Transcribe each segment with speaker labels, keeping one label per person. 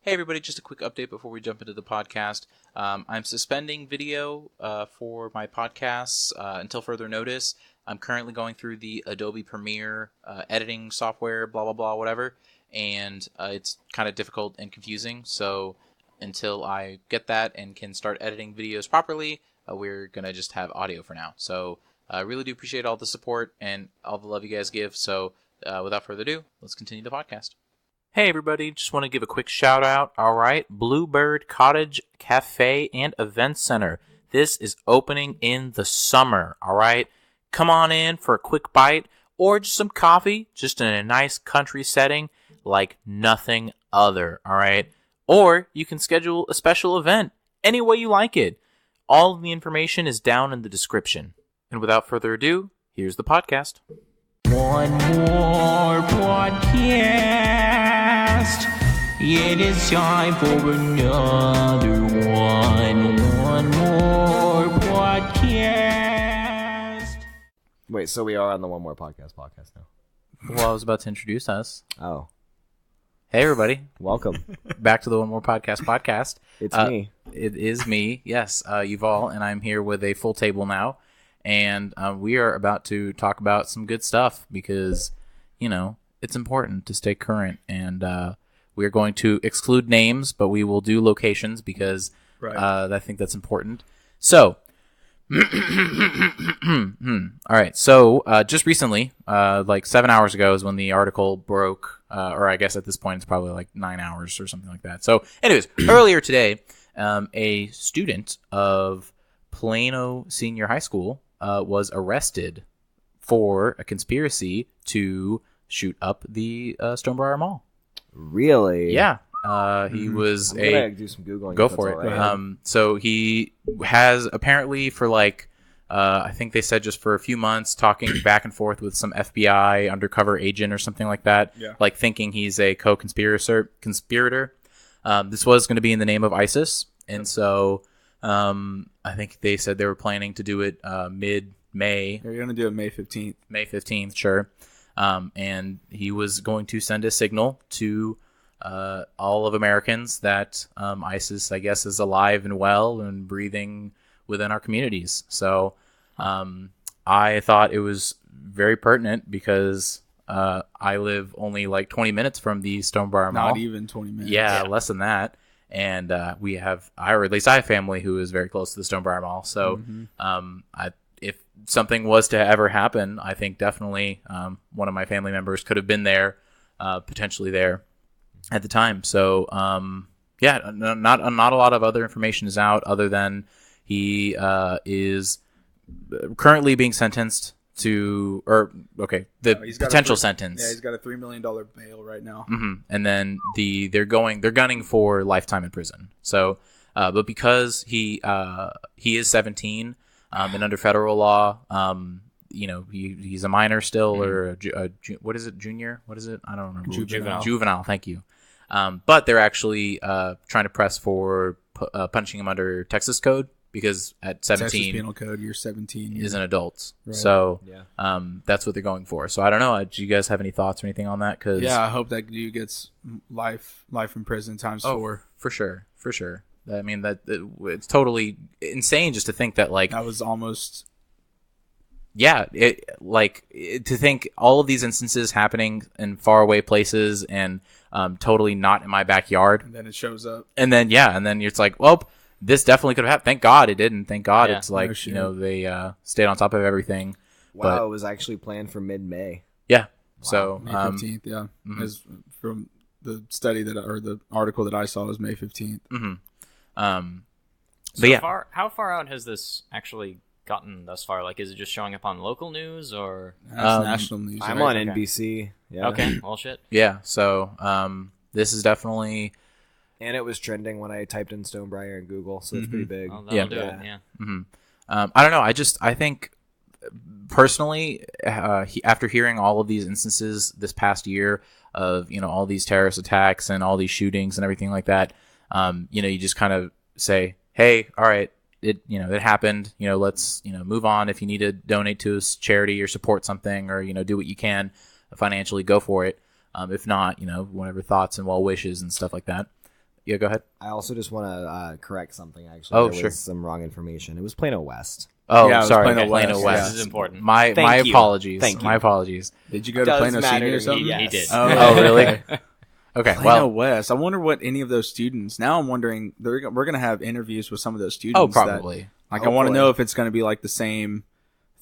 Speaker 1: Hey everybody, just a quick update before we jump into the podcast. I'm suspending video for my podcasts until further notice. I'm currently going through the Adobe Premiere editing software, blah, blah, blah, whatever, and it's kind of difficult and confusing. So until I get that and can start editing videos properly, we're going to just have audio for now. So I really do appreciate all the support and all the love you guys give. So without further ado, let's continue the podcast. Hey everybody, just want to give a quick shout out. All right, Bluebird Cottage Cafe and Event Center. This is opening in the summer. All right, come on in for a quick bite or just some coffee, just in a nice country setting like nothing other. All right, or you can schedule a special event any way you like it. All of the information is down in the description. And without further ado, here's the podcast.
Speaker 2: One more podcast. It is time for another one. One more podcast.
Speaker 3: Wait, so we are on the One More Podcast now.
Speaker 1: Well, I was about to introduce us.
Speaker 3: Oh.
Speaker 1: Hey everybody.
Speaker 3: Welcome.
Speaker 1: Back to the One More Podcast.
Speaker 3: It's me.
Speaker 1: It is me, yes, Yuval, and I'm here with a full table now. And we are about to talk about some good stuff because, you know, it's important to stay current. And we are going to exclude names, but we will do locations because I think that's important. So, all right. So just recently, like 7 hours ago is when the article broke, or I guess at this point it's probably like 9 hours or something like that. So anyways, earlier today, a student of Plano Senior High School was arrested for a conspiracy to shoot up the Stonebriar Mall.
Speaker 3: Really?
Speaker 1: Yeah. He was
Speaker 3: I'm gonna do some Googling.
Speaker 1: Go for it.
Speaker 3: Right.
Speaker 1: So he has apparently for like, I think they said just for a few months talking back and forth with some FBI undercover agent or something like that, like thinking he's a conspirator. This was going to be in the name of ISIS. And so I think they said they were planning to do it mid-May.
Speaker 4: They're going to do it May 15th.
Speaker 1: May 15th, sure. And he was going to send a signal to all of Americans that ISIS, I guess, is alive and well and breathing within our communities. So I thought it was very pertinent because I live only like 20 minutes from the Stonebriar Mall.
Speaker 4: Not even 20 minutes.
Speaker 1: Yeah, less than that. And we have, or at least I have family who is very close to the Stonebriar Mall. So if something was to ever happen, I think definitely one of my family members could have been there, potentially there at the time. So not a lot of other information is out other than he is currently being sentenced to, potential sentence.
Speaker 4: Yeah, he's got a $3 million bail right now.
Speaker 1: Mm-hmm. And then they're gunning for lifetime in prison. So, but because he is 17, and under federal law, he's a minor still, or what is it, junior? What is it? I don't remember. Juvenile. Thank you. But they're actually trying to press for punishing him under Texas code. Because at 17,
Speaker 4: Texas Penal Code, you're 17.
Speaker 1: Is an adult.
Speaker 4: Right.
Speaker 1: So that's what they're going for. So I don't know. Do you guys have any thoughts or anything on that?
Speaker 4: Yeah, I hope that dude gets life in prison times 4.
Speaker 1: For sure. I mean, it's totally insane just to think that, like...
Speaker 4: That was almost...
Speaker 1: Yeah, to think all of these instances happening in faraway places and totally not in my backyard.
Speaker 4: And then it shows up.
Speaker 1: And then it's like, well... This definitely could have happened. Thank God it didn't. Thank God it's like, they stayed on top of everything.
Speaker 3: Wow, it was actually planned for mid-May.
Speaker 1: Yeah.
Speaker 3: Wow.
Speaker 1: So
Speaker 4: May 15th, yeah. Mm-hmm. As from the study the article that I saw was May 15th.
Speaker 1: Mm-hmm.
Speaker 5: How far out has this actually gotten thus far? Like, is it just showing up on local news or?
Speaker 4: That's national news.
Speaker 3: I'm on NBC. Yeah.
Speaker 5: Okay. Well, shit.
Speaker 1: Yeah. So this is definitely.
Speaker 3: And it was trending when I typed in Stonebriar in Google, so it's pretty big.
Speaker 5: Oh, that'll do it, yeah.
Speaker 1: Mm-hmm. I don't know. I think personally, after hearing all of these instances this past year of all these terrorist attacks and all these shootings and everything like that, you just kind of say, hey, all right, it happened. Let's move on. If you need to donate to a charity or support something or do what you can financially, go for it. If not, whatever thoughts and well wishes and stuff like that. Yeah, go ahead.
Speaker 3: I also just want to correct something. Actually,
Speaker 1: Oh,
Speaker 3: there
Speaker 1: sure.
Speaker 3: was some wrong information. It was Plano West.
Speaker 1: Oh,
Speaker 4: Yeah, it was
Speaker 1: sorry.
Speaker 4: Plano
Speaker 1: Plano
Speaker 4: West.
Speaker 1: West.
Speaker 5: This is important.
Speaker 1: My
Speaker 3: Thank you.
Speaker 1: apologies.
Speaker 3: Thank you.
Speaker 1: My apologies.
Speaker 4: Did you go to
Speaker 3: Does
Speaker 4: Plano
Speaker 3: matter
Speaker 4: Senior or
Speaker 3: to me,
Speaker 4: something?
Speaker 3: yes.
Speaker 5: He did.
Speaker 1: Oh, really? Okay.
Speaker 4: Plano
Speaker 1: Well.
Speaker 4: West. I wonder what any of those students. Now I'm wondering. We're going to have interviews with some of those students.
Speaker 1: Oh,
Speaker 4: that-
Speaker 1: probably.
Speaker 4: I want to
Speaker 3: Hopefully.
Speaker 4: know if it's going to be like the same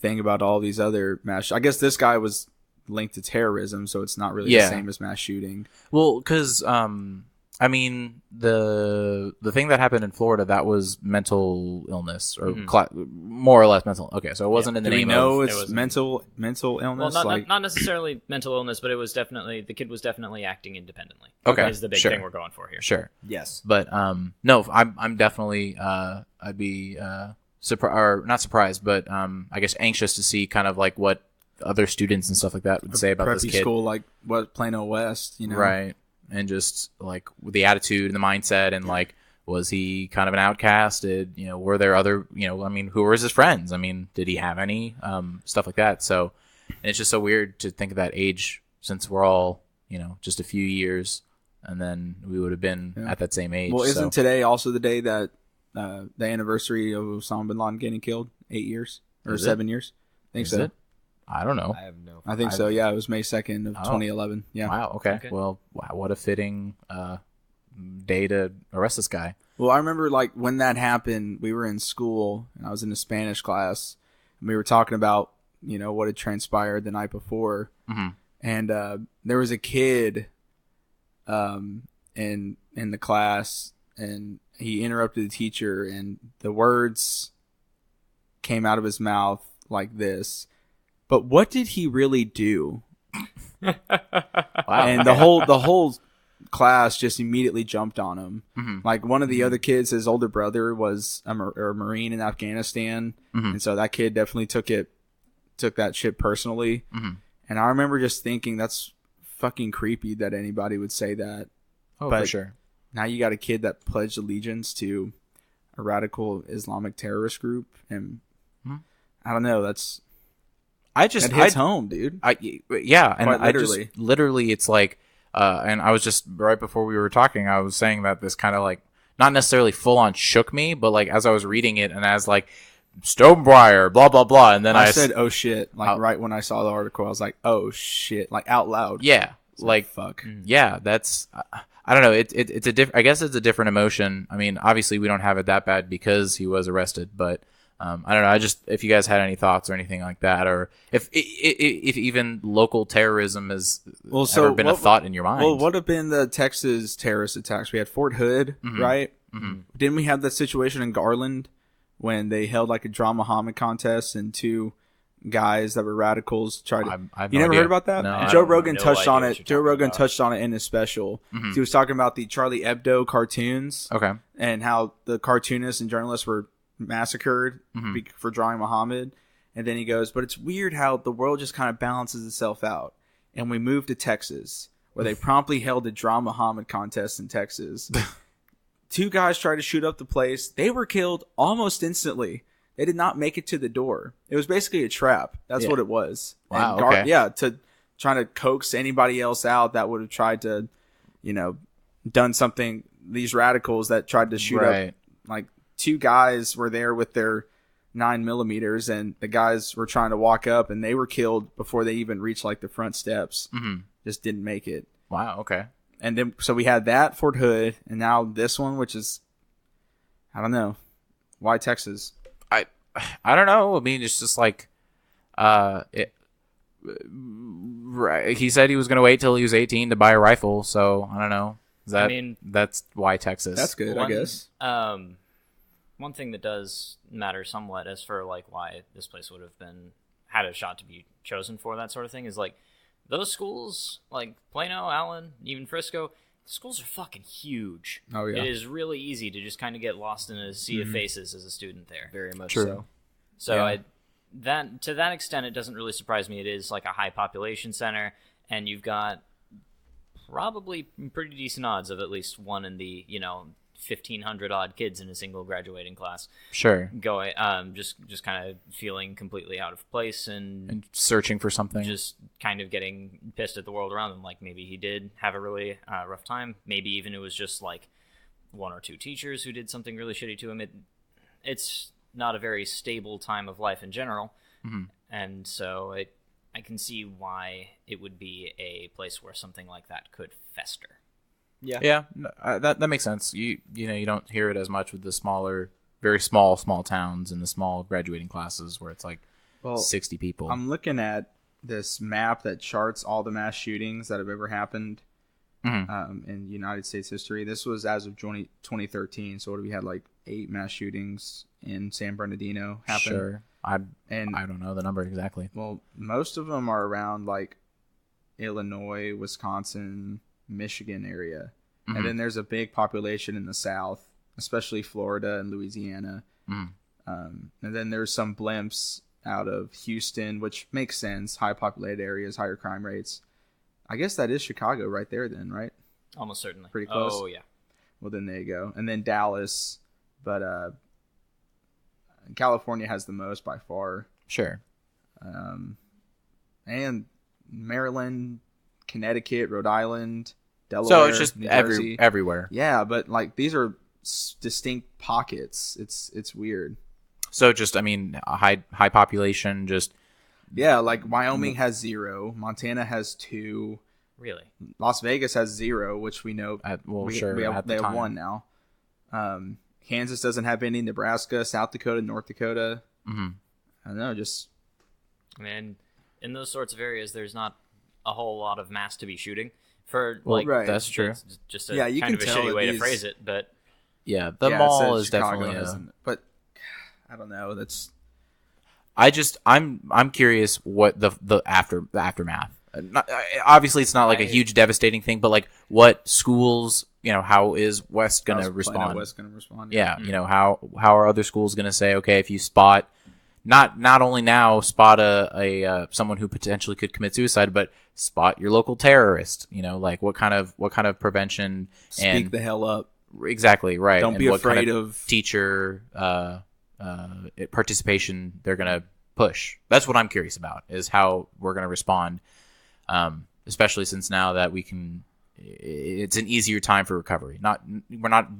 Speaker 4: thing about all these other mass. I guess this guy was linked to terrorism, so it's not really the
Speaker 1: Yeah.
Speaker 4: same as mass shooting.
Speaker 1: Well, because I mean, the thing that happened in Florida, that was mental illness or more or less mental. Okay, so it wasn't in the
Speaker 4: Do we
Speaker 1: name
Speaker 4: know
Speaker 1: of.
Speaker 4: it's
Speaker 5: wasn't-
Speaker 4: mental
Speaker 5: Well,
Speaker 4: illness?
Speaker 5: not necessarily mental illness, but it was definitely the kid was definitely acting independently.
Speaker 1: Okay,
Speaker 5: is the big
Speaker 1: sure.
Speaker 5: thing we're going for here.
Speaker 1: Sure,
Speaker 3: Yes.
Speaker 1: but no, I'm definitely I'd be or not surprised, but I guess anxious to see kind of like what other students and stuff like that would say about this
Speaker 4: preppy
Speaker 1: kid.
Speaker 4: school like what Plano West, you know?
Speaker 1: Right. And just like the attitude and the mindset and like, was he kind of an outcast? Were there other, I mean, who were his friends? I mean, did he have any, stuff like that? So and it's just so weird to think of that age since we're all, just a few years and then we would have been at that same age.
Speaker 4: Well,
Speaker 1: so.
Speaker 4: isn't today also the day that the anniversary of Osama bin Laden getting killed? 8 years or
Speaker 1: Is it?
Speaker 4: 7 years? I think
Speaker 1: Is
Speaker 4: so.
Speaker 1: it? I don't know.
Speaker 3: I have no.
Speaker 4: I think so. Yeah, it was May 2nd of 2011. Yeah.
Speaker 1: Wow. Okay.
Speaker 5: Okay.
Speaker 1: Well, wow, what a fitting day to arrest this guy.
Speaker 4: Well, I remember like when that happened, we were in school and I was in a Spanish class and we were talking about, what had transpired the night before.
Speaker 1: Mhm.
Speaker 4: And there was a kid in the class and he interrupted the teacher and the words came out of his mouth like this. But what did he really do?
Speaker 1: Wow.
Speaker 4: And the whole class just immediately jumped on him.
Speaker 1: Mhm.
Speaker 4: Like one of the other kids, his older brother was a Marine in Afghanistan,
Speaker 1: Mhm.
Speaker 4: and so that kid definitely took that shit personally.
Speaker 1: Mhm.
Speaker 4: And I remember just thinking that's fucking creepy that anybody would say that.
Speaker 1: Oh,
Speaker 4: but
Speaker 1: for sure.
Speaker 4: Now you got a kid that pledged allegiance to a radical Islamic terrorist group, and
Speaker 1: Mhm.
Speaker 4: I don't know. That
Speaker 1: It
Speaker 4: hits home, dude.
Speaker 1: Yeah, and
Speaker 4: Quite
Speaker 1: I
Speaker 4: literally.
Speaker 1: just literally, it's like, and I was just right before we were talking, I was saying that this kind of like not necessarily full on shook me, but like as I was reading it and as like Stonebriar, blah blah blah, and then
Speaker 4: I said, "Oh shit!" Like
Speaker 1: Oh.
Speaker 4: right when I saw the article, I was like, "Oh shit!" Like out loud.
Speaker 1: yeah,
Speaker 4: It's
Speaker 1: like
Speaker 4: fuck.
Speaker 1: yeah, that's I don't know. It's a different. I guess it's a different emotion. I mean, obviously we don't have it that bad because he was arrested, but I don't know. I just if you guys had any thoughts or anything like that, or if even local terrorism has ever been a thought in your mind.
Speaker 4: Well, what have been the Texas terrorist attacks? We had Fort Hood, right?
Speaker 1: Mhm.
Speaker 4: Didn't we have that situation in Garland when they held like a drama Muhammad contest and two guys that were radicals tried to...
Speaker 1: I have
Speaker 4: You
Speaker 1: no
Speaker 4: never
Speaker 1: idea.
Speaker 4: heard about that?
Speaker 1: No, I
Speaker 4: Joe
Speaker 5: have
Speaker 4: Rogan
Speaker 5: no
Speaker 4: touched
Speaker 5: idea
Speaker 4: on
Speaker 5: what
Speaker 4: it.
Speaker 5: you're
Speaker 4: Joe
Speaker 5: talking
Speaker 4: Rogan
Speaker 5: about.
Speaker 4: touched on it in his special.
Speaker 1: Mhm.
Speaker 4: He was talking about the Charlie Hebdo cartoons
Speaker 1: Okay.
Speaker 4: and how the cartoonists and journalists were massacred for drawing Muhammad. And then he goes, but it's weird how the world just kind of balances itself out. And we moved to Texas, where they promptly held a Draw Muhammad contest in Texas. Two guys tried to shoot up the place. They were killed almost instantly. They did not make it to the door. It was basically a trap. That's
Speaker 1: Yeah.
Speaker 4: what it was.
Speaker 1: Wow,
Speaker 4: And
Speaker 1: okay.
Speaker 4: Yeah, to trying to coax anybody else out that would have tried to, done something. These radicals that tried to shoot
Speaker 1: Right.
Speaker 4: up, like two guys were there with their 9mm, and the guys were trying to walk up, and they were killed before they even reached like the front steps.
Speaker 1: Mhm.
Speaker 4: Just didn't make it.
Speaker 1: Wow. Okay.
Speaker 4: And then so we had that Fort Hood, and now this one, which is, I don't know, why Texas?
Speaker 1: I don't know. I mean, it's just like, right. He said he was going to wait till he was 18 to buy a rifle. So I don't know. That's why Texas.
Speaker 4: That's good, I guess.
Speaker 5: One thing that does matter somewhat as for like why this place would have been had a shot to be chosen for that sort of thing is like those schools like Plano, Allen, even Frisco. Schools are fucking huge.
Speaker 4: Oh, yeah.
Speaker 5: It is really easy to just kind of get lost in a sea of faces as a student there.
Speaker 3: Very much
Speaker 1: True.
Speaker 3: so.
Speaker 5: So
Speaker 4: Yeah.
Speaker 5: to that extent, it doesn't really surprise me. It is like a high population center, and you've got probably pretty decent odds of at least one in the 1,500 odd kids in a single graduating class
Speaker 1: Sure.
Speaker 5: going just kind of feeling completely out of place and
Speaker 1: Searching for something.
Speaker 5: just kind of getting pissed at the world around them. Like maybe he did have a really rough time. Maybe even it was just like one or two teachers who did something really shitty to him. It's not a very stable time of life in general, and so I can see why it would be a place where something like that could fester.
Speaker 1: Yeah, that makes sense. You know, you don't hear it as much with the smaller, very small towns and the small graduating classes where it's like 60 people.
Speaker 4: I'm looking at this map that charts all the mass shootings that have ever happened in United States history. This was as of 2013. So what we had like 8 mass shootings in San Bernardino happen.
Speaker 1: Sure. I don't know the number exactly.
Speaker 4: Well, most of them are around like Illinois, Wisconsin, Michigan area. And then there's a big population in the South, especially Florida and Louisiana. And then there's some blimps out of Houston, which makes sense. High populated areas, higher crime rates. I guess that is Chicago right there then, right?
Speaker 5: Almost certainly.
Speaker 4: Pretty close.
Speaker 5: Oh, yeah.
Speaker 4: Well, then there you go. And then Dallas, but California has the most by far.
Speaker 1: Sure.
Speaker 4: And Maryland, Connecticut, Rhode Island, Delaware.
Speaker 1: So it's just
Speaker 4: New Jersey.
Speaker 1: everywhere.
Speaker 4: Yeah, but like these are distinct pockets. It's weird.
Speaker 1: So just, I mean, a high population, just...
Speaker 4: Yeah, like Wyoming has 0. Montana has 2.
Speaker 5: Really?
Speaker 4: Las Vegas has 0, which we know. They have 1 now. Kansas doesn't have any. Nebraska, South Dakota, North Dakota. I don't know, just...
Speaker 5: I mean, in those sorts of areas, there's not a whole lot of mass to be shooting. For
Speaker 4: right.
Speaker 1: That's true.
Speaker 5: Just a kind of a shitty way to phrase it, but...
Speaker 1: Yeah, the mall is
Speaker 4: Chicago
Speaker 1: definitely...
Speaker 4: But I don't know. That's...
Speaker 1: I'm curious what the aftermath. Obviously, it's not like a huge devastating thing, but like what schools, you know, how is West going to respond?
Speaker 4: West going to respond?
Speaker 1: Yeah, you know, how are other schools going to say, okay, if you spot not only now spot a someone who potentially could commit suicide, but spot your local terrorist. You know, like what kind of prevention
Speaker 4: Speak the hell up.
Speaker 1: Exactly right.
Speaker 4: Don't be afraid of
Speaker 1: teacher participation they're going to push. That's what I'm curious about, is how we're going to respond, especially since now that it's an easier time for recovery. We're not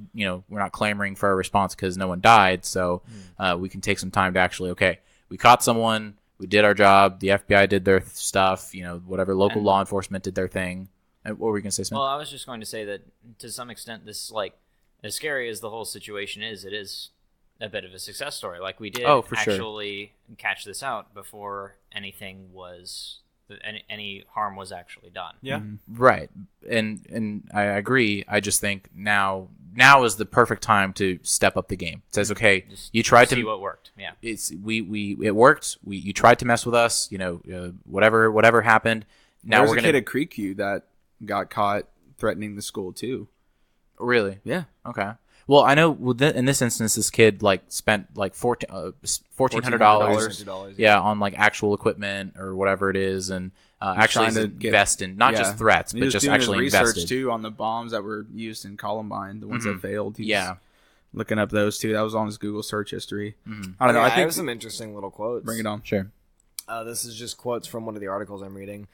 Speaker 1: clamoring for a response because no one died, so we can take some time to actually, okay, we caught someone, we did our job, the FBI did their stuff, you know, whatever, local law enforcement did their thing. And what were we going to say, Smith?
Speaker 5: Well, I was just going to say that to some extent, this, like, as scary as the whole situation is, it is a bit of a success story. Like, we did actually catch this out before any harm was actually done.
Speaker 3: Yeah.
Speaker 1: Right. And I agree. I just think now is the perfect time to step up the game. It says, okay, you tried to
Speaker 5: see what worked. Yeah.
Speaker 1: It worked. You tried to mess with us, you know, whatever happened. Now
Speaker 4: There's a kid at Creekview that got caught threatening the school too.
Speaker 1: Really?
Speaker 4: Yeah.
Speaker 1: Okay. Well, I know in this instance, this kid like spent like $1,400, yeah, on like actual equipment or whatever it is, and actually invest in not just threats, but just actually invested.
Speaker 4: Research too on the bombs that were used in Columbine, the ones that failed. He's looking up those too. That was on his Google search history. I don't know. I
Speaker 3: have some interesting little quotes.
Speaker 4: Bring it on.
Speaker 1: Sure.
Speaker 3: This is just quotes from one of the articles I'm reading.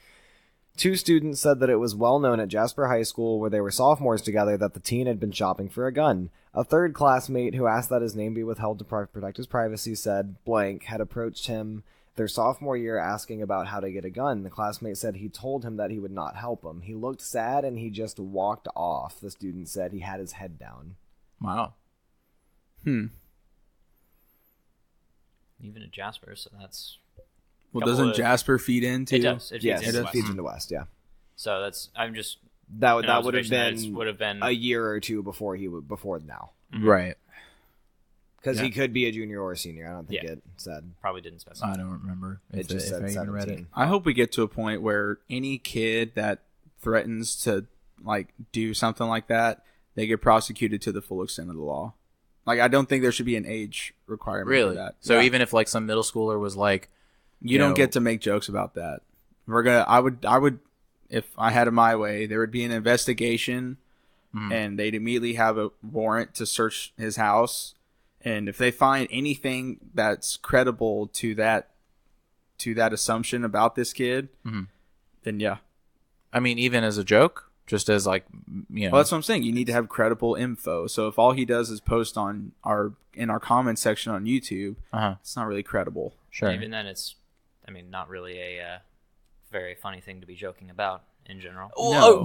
Speaker 3: 2 students said that it was well known at Jasper High School, where they were sophomores together, that the teen had been shopping for a gun. A third classmate, who asked that his name be withheld to protect his privacy, said blank had approached him their sophomore year asking about how to get a gun. The classmate said he told him that he would not help him. He looked sad and he just walked off. The student said he had his head down.
Speaker 1: Wow.
Speaker 5: Even at Jasper, so that's...
Speaker 4: Well, doesn't Jasper feed into?
Speaker 5: It does. It
Speaker 3: feeds into West. Yeah.
Speaker 5: So that's. I'm just.
Speaker 3: That would have been a year or two before now.
Speaker 1: Right.
Speaker 3: Because he could be a junior or a senior. I don't think it said.
Speaker 5: Probably didn't specify.
Speaker 1: I don't remember.
Speaker 3: It just said 17.
Speaker 4: I hope we get to a point where any kid that threatens to like do something like that, they get prosecuted to the full extent of the law. Like, I don't think there should be an age requirement for that.
Speaker 1: So even if like some middle schooler was like,
Speaker 4: you don't get to make jokes about that. I would, if I had it my way, there would be an investigation, and they'd immediately have a warrant to search his house. And if they find anything that's credible to that assumption about this kid, then yeah.
Speaker 1: I mean, even as a joke, just as like, you know.
Speaker 4: Well, that's what I'm saying. You need to have credible info. So if all he does is post in our comment section on YouTube, it's not really credible.
Speaker 1: Sure.
Speaker 5: Even then, it's, I mean, not really a very funny thing to be joking about in general.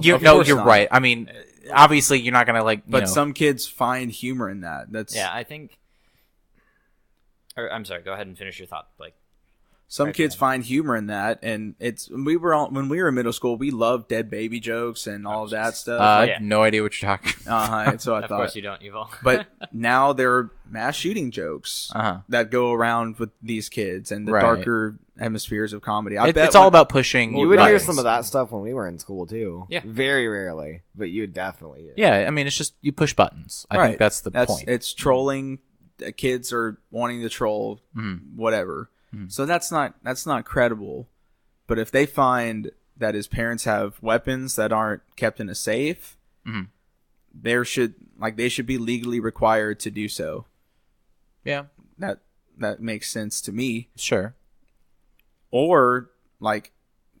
Speaker 1: You're
Speaker 4: not.
Speaker 1: right. I mean, obviously, you're not gonna like.
Speaker 4: But some kids find humor in that. That's
Speaker 5: I think. Or, I'm sorry. Go ahead and finish your thought. Like,
Speaker 4: some kids find humor in that, and when we were in middle school, we loved dead baby jokes and all of that stuff.
Speaker 1: I have no idea what you're talking.
Speaker 4: So I
Speaker 5: of
Speaker 4: thought.
Speaker 5: course you don't, Yuval.
Speaker 4: But now there are mass shooting jokes that go around with these kids and the darker hemispheres of comedy.
Speaker 1: It's all about pushing.
Speaker 3: You would hear
Speaker 1: buttons.
Speaker 3: some of that stuff when we were in school too.
Speaker 5: Yeah.
Speaker 3: Very rarely, but you definitely.
Speaker 1: Yeah, I mean, it's just you push buttons. I think that's the point.
Speaker 4: It's trolling. Kids are wanting to troll whatever. So that's not credible. But if they find that his parents have weapons that aren't kept in a safe, they should be legally required to do so.
Speaker 1: Yeah,
Speaker 4: that makes sense to me.
Speaker 1: Sure.
Speaker 4: Or like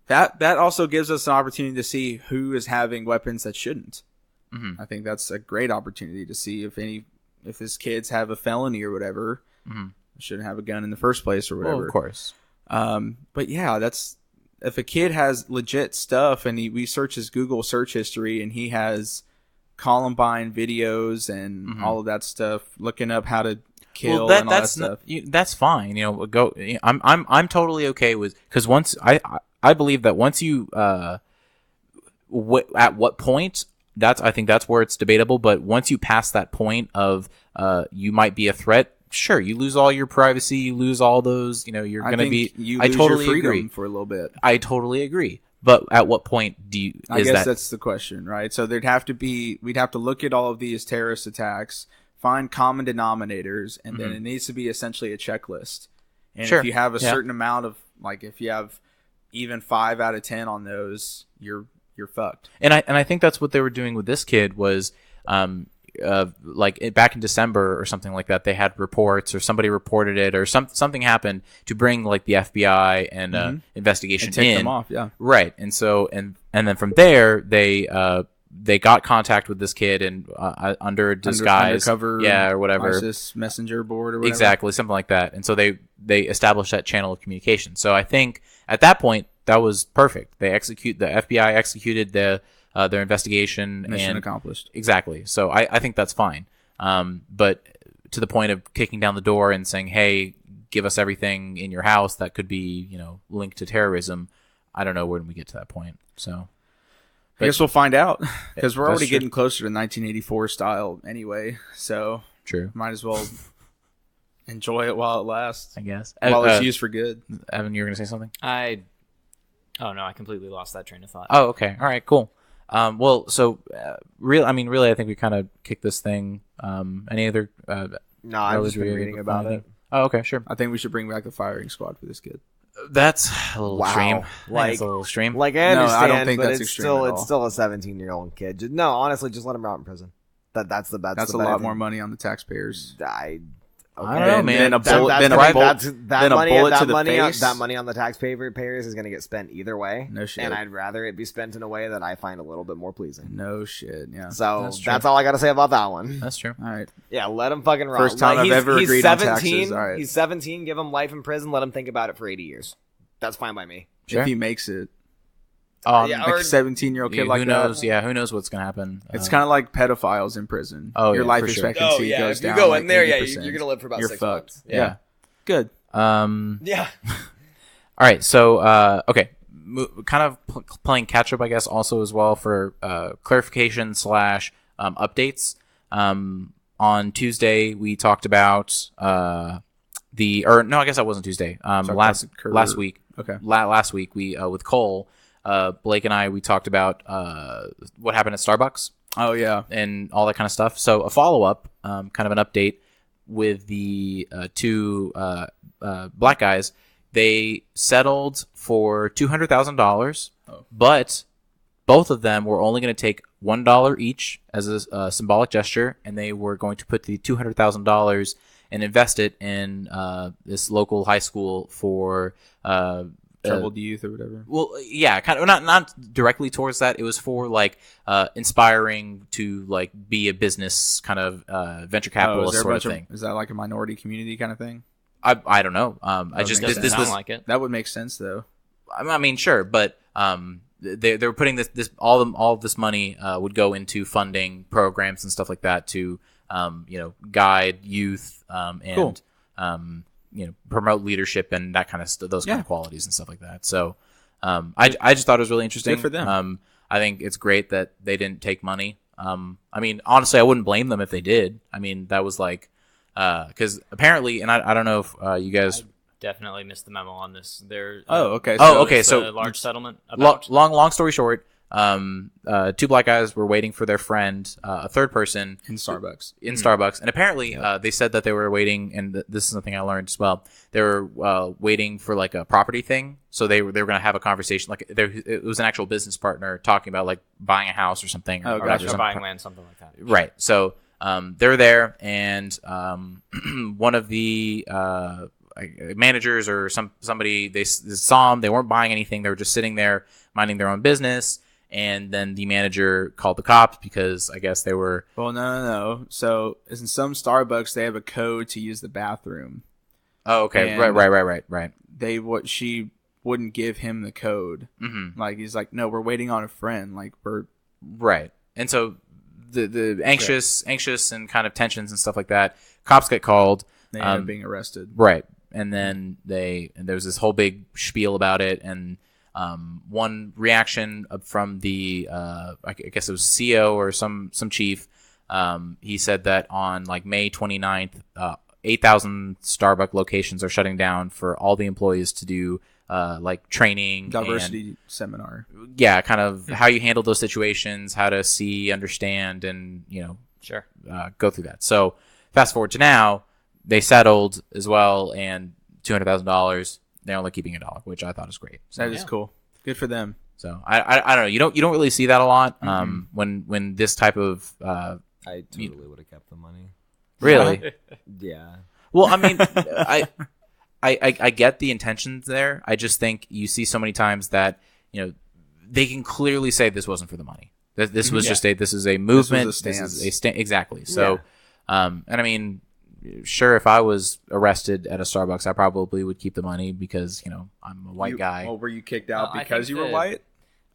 Speaker 4: that also gives us an opportunity to see who is having weapons that shouldn't. I think that's a great opportunity to see if his kids have a felony or whatever. Shouldn't have a gun in the first place or whatever.
Speaker 1: Well, of course.
Speaker 4: But yeah, if a kid has legit stuff and we search his Google search history and he has Columbine videos and all of that stuff, looking up how to kill and all that stuff.
Speaker 1: That's fine. You know, go. I'm totally okay with, because once I believe that once you at what point, I think that's where it's debatable. But once you pass that point of you might be a threat. Sure, you lose all your privacy, you lose all those, you know, you're going to be...
Speaker 4: I totally agree for a little bit.
Speaker 1: I totally agree. But at what point
Speaker 4: I guess that's the question, right? So we'd have to look at all of these terrorist attacks, find common denominators, and then it needs to be essentially a checklist. And if you have a certain amount of, like, if you have even 5 out of 10 on those, you're fucked.
Speaker 1: And I think that's what they were doing with this kid was... like back in December or something like that, they had reports or somebody reported it or something happened to bring like the FBI and investigation
Speaker 4: and take
Speaker 1: in.
Speaker 4: them off, yeah.
Speaker 1: Right. And so and then from there they got contact with this kid and under disguise,
Speaker 4: undercover,
Speaker 1: or whatever,
Speaker 4: ISIS messenger board or whatever.
Speaker 1: Exactly, something like that. And so they established that channel of communication. So I think at that point that was perfect. The FBI executed their investigation.
Speaker 4: Mission
Speaker 1: and
Speaker 4: accomplished.
Speaker 1: Exactly. So I think that's fine. But to the point of kicking down the door and saying, hey, give us everything in your house that could be, you know, linked to terrorism, I don't know when we get to that point. So
Speaker 4: I guess we'll find out because we're
Speaker 1: That's
Speaker 4: already
Speaker 1: true.
Speaker 4: getting closer to 1984 style anyway. So
Speaker 1: True.
Speaker 4: might as well enjoy it while it lasts.
Speaker 1: I guess.
Speaker 4: While it's used for good.
Speaker 1: Evan, you were going to say something?
Speaker 5: Oh no, I completely lost that train of thought.
Speaker 1: Oh, okay. All right, cool. Well, so really, I think we kind of kicked this thing. Any other?
Speaker 3: No, I've just been reading about it.
Speaker 1: Oh, okay, sure.
Speaker 4: I think we should bring back the firing squad for this kid.
Speaker 1: That's a little
Speaker 3: Wow.
Speaker 1: extreme.
Speaker 3: Like-
Speaker 1: That's a little extreme.
Speaker 3: Like I
Speaker 4: No, I
Speaker 3: understand,
Speaker 4: don't think
Speaker 3: but
Speaker 4: that's
Speaker 3: it's
Speaker 4: extreme
Speaker 3: still
Speaker 4: at
Speaker 3: it's
Speaker 4: all.
Speaker 3: still a 17-year-old kid. No, honestly, just let him rot in prison. That's the
Speaker 4: That's
Speaker 3: the
Speaker 4: a
Speaker 3: better
Speaker 4: lot
Speaker 3: thing.
Speaker 4: more money on the taxpayers.
Speaker 1: I don't know, man.
Speaker 4: Then a bullet,
Speaker 3: That's
Speaker 4: then a
Speaker 3: right.
Speaker 4: bullet,
Speaker 3: That
Speaker 4: then a
Speaker 3: money,
Speaker 4: bullet
Speaker 3: that
Speaker 4: to the
Speaker 3: money,
Speaker 4: face.
Speaker 3: that money on the taxpayers is going to get spent either way.
Speaker 4: No shit.
Speaker 3: And I'd rather it be spent in a way that I find a little bit more pleasing.
Speaker 4: No shit. Yeah.
Speaker 3: So
Speaker 1: That's
Speaker 3: that's,
Speaker 1: true.
Speaker 3: all I got to say about that one.
Speaker 1: That's true.
Speaker 4: All right.
Speaker 3: Yeah, let him fucking rot.
Speaker 4: First time I've ever
Speaker 3: he's
Speaker 4: agreed on
Speaker 3: 17,
Speaker 4: taxes. All right.
Speaker 3: He's 17. Give him life in prison. Let him think about it for 80 years. That's fine by me.
Speaker 1: Sure.
Speaker 4: If he makes it,
Speaker 3: Yeah,
Speaker 4: like a 17-year-old kid
Speaker 1: who
Speaker 4: like
Speaker 1: knows?
Speaker 4: that.
Speaker 1: Yeah, who knows what's gonna happen?
Speaker 4: It's kind of like pedophiles in prison.
Speaker 1: Oh,
Speaker 4: your
Speaker 1: yeah,
Speaker 4: life
Speaker 1: for sure.
Speaker 4: expectancy goes down. like 80%.
Speaker 3: you're gonna live for about
Speaker 4: You're
Speaker 3: 6
Speaker 4: fucked.
Speaker 3: months.
Speaker 4: Yeah. Good.
Speaker 3: Yeah.
Speaker 1: All right, so okay, kind of playing catch up, I guess, also as well for clarification / updates. On Tuesday, we talked about I guess that wasn't Tuesday. Last week.
Speaker 4: Okay.
Speaker 1: Last week we with Cole, Blake and I, we talked about what happened at Starbucks
Speaker 4: Oh yeah.
Speaker 1: and all that kind of stuff. So a follow up, kind of an update with the two black guys. They settled for $200,000, but both of them were only going to take $1 each as a symbolic gesture, and they were going to put the $200,000 and invest it in this local high school for
Speaker 4: troubled youth or whatever.
Speaker 1: Well, yeah, kind of not directly towards that. It was for like inspiring to like be a business kind of venture capitalist sort of thing.
Speaker 4: Is that like a minority community kind of thing?
Speaker 1: I don't know. I just
Speaker 5: Doesn't
Speaker 1: this
Speaker 5: sound
Speaker 1: was
Speaker 5: like it.
Speaker 4: That would make sense though.
Speaker 1: I mean, sure, but they were putting this all of this money would go into funding programs and stuff like that to guide youth and
Speaker 4: Cool.
Speaker 1: Promote leadership and that kind of those kind of qualities and stuff like that. So I just thought it was really interesting.
Speaker 4: Good for them.
Speaker 1: I think it's great that they didn't take money. I mean, honestly, I wouldn't blame them if they did. I mean, that was like because apparently, and I don't know if you guys.
Speaker 5: Definitely missed the memo on this. There.
Speaker 4: Okay.
Speaker 1: Okay.
Speaker 5: So
Speaker 1: So
Speaker 5: large settlement. About
Speaker 1: long story short, two black guys were waiting for their friend, a third person
Speaker 4: in Starbucks.
Speaker 1: Starbucks, and apparently they said that they were waiting, and this is something I learned as well. They were waiting for like a property thing, so they were going to have a conversation. Like it was an actual business partner talking about like buying a house or something.
Speaker 4: Oh,
Speaker 1: or
Speaker 4: gotcha.
Speaker 5: or buying land, something like that.
Speaker 1: Right. So they were there, and one of the managers or somebody they saw them. They weren't buying anything. They were just sitting there minding their own business. And then the manager called the cops because I guess they were.
Speaker 4: Well, no. So, in some Starbucks, they have a code to use the bathroom.
Speaker 1: Oh, okay.
Speaker 4: And
Speaker 1: Right.
Speaker 4: She wouldn't give him the code.
Speaker 1: Mm-hmm.
Speaker 4: Like he's like, no, we're waiting on a friend. Like we're
Speaker 1: right. And so the anxious and kind of tensions and stuff like that. Cops get called.
Speaker 4: they end up being arrested.
Speaker 1: Right. And then there was this whole big spiel about it, and one reaction from the I guess it was CEO or some chief. He said that on like May 29th, 8,000 Starbucks locations are shutting down for all the employees to do like training,
Speaker 4: Diversity seminar.
Speaker 1: Yeah, kind of how you handle those situations, how to see, understand, and
Speaker 5: Sure.
Speaker 1: go through that. So fast forward to now. They settled as well, and $200,000. They're only keeping $1, which I thought is great. So,
Speaker 4: That is cool. Good for them.
Speaker 1: so I don't know. You don't really see that a lot. When this type of
Speaker 3: I totally would have kept the money.
Speaker 1: really.
Speaker 3: Yeah.
Speaker 1: Well, I mean, I get the intentions there. I just think you see so many times that they can clearly say this wasn't for the money. This was just this is a movement.
Speaker 4: This was a
Speaker 1: stance. Exactly. So, and I mean. Sure, if I was arrested at a Starbucks, I probably would keep the money because I'm a white guy.
Speaker 4: Oh, were you kicked out
Speaker 5: Well, I
Speaker 4: because
Speaker 5: think
Speaker 4: you were white?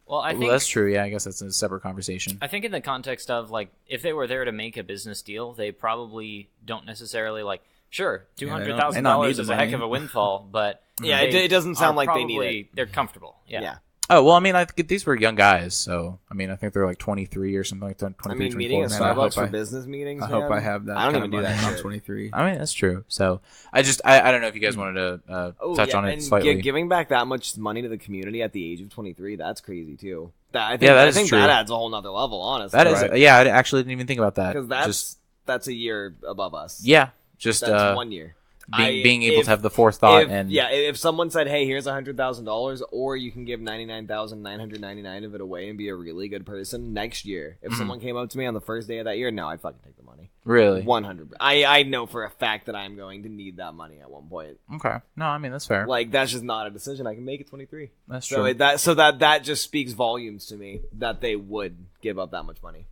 Speaker 5: Well, I think
Speaker 1: Well, that's true. Yeah, I guess that's a separate conversation.
Speaker 5: I think in the context of like if they were there to make a business deal, they probably don't necessarily like. Sure, $200,000 is a heck of a windfall, but
Speaker 3: Yeah, it doesn't sound like they need it.
Speaker 5: They're comfortable.
Speaker 3: Yeah.
Speaker 1: Oh well, I mean, I think these were young guys, so I mean, I think they're like 23 or something like that.
Speaker 3: I
Speaker 1: 23,
Speaker 3: mean, meeting at
Speaker 1: 24.
Speaker 4: Man, I hope
Speaker 3: Starbucks for
Speaker 4: I-
Speaker 3: business meetings.
Speaker 4: I hope
Speaker 3: man,
Speaker 4: I have that.
Speaker 3: I don't
Speaker 4: kind
Speaker 3: even
Speaker 4: of
Speaker 3: do that.
Speaker 4: money. I'm
Speaker 3: shit.
Speaker 4: 23.
Speaker 1: I mean, that's true. So I don't know if you guys wanted to touch on it
Speaker 3: and
Speaker 1: slightly.
Speaker 3: giving back that much money to the community at the age of 23, that's crazy too. I think
Speaker 1: that is true.
Speaker 3: that adds a whole nother level, honestly.
Speaker 1: That is,
Speaker 4: Right.
Speaker 1: yeah. I actually didn't even think about that
Speaker 3: Because that's a year above us.
Speaker 1: yeah, just
Speaker 3: That's 1 year.
Speaker 1: being able to have the forethought and
Speaker 3: if someone said, "Hey, here's $100,000, or you can give 99,999 of it away and be a really good person next year." If someone came up to me on the first day of that year, no, I'd fucking take the money.
Speaker 1: really
Speaker 3: 100. I know for a fact that I'm going to need that money at one point.
Speaker 1: okay. No, I mean that's fair.
Speaker 3: Like that's just not a decision I can make at 23.
Speaker 1: That's
Speaker 3: So
Speaker 1: true.
Speaker 3: that just speaks volumes to me that they would give up that much money.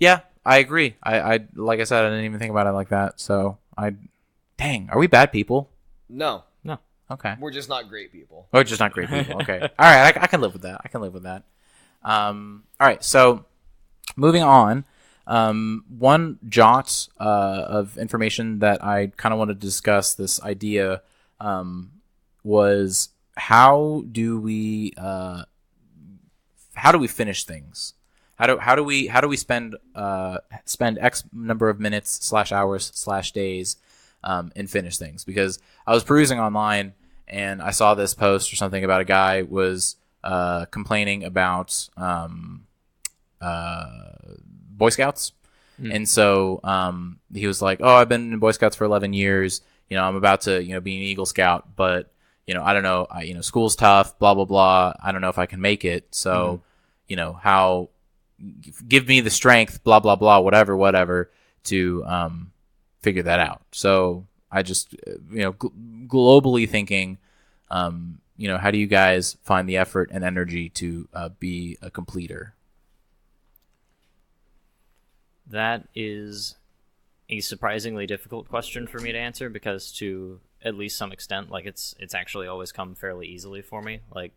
Speaker 1: Yeah, I agree. I like I said, I didn't even think about it like that. So dang, are we bad people?
Speaker 3: No,
Speaker 1: Okay.
Speaker 3: we're just not great people.
Speaker 1: Or just not great people. Okay. All right. I can live with that. All right. So moving on, one jot of information that I kind of wanted to discuss this idea was how do we finish things? How do we spend X number of minutes / hours / days and finish things? Because I was perusing online and I saw this post or something about a guy was complaining about Boy Scouts. And so he was like, "Oh, I've been in Boy Scouts for 11 years. I'm about to be an Eagle Scout, but I don't know. School's tough. Blah blah blah. I don't know if I can make it. So how give me the strength. Blah blah blah. Whatever to figure that out." So I just globally thinking, how do you guys find the effort and energy to be a completer?
Speaker 5: That is a surprisingly difficult question for me to answer, because to at least some extent, like it's actually always come fairly easily for me. Like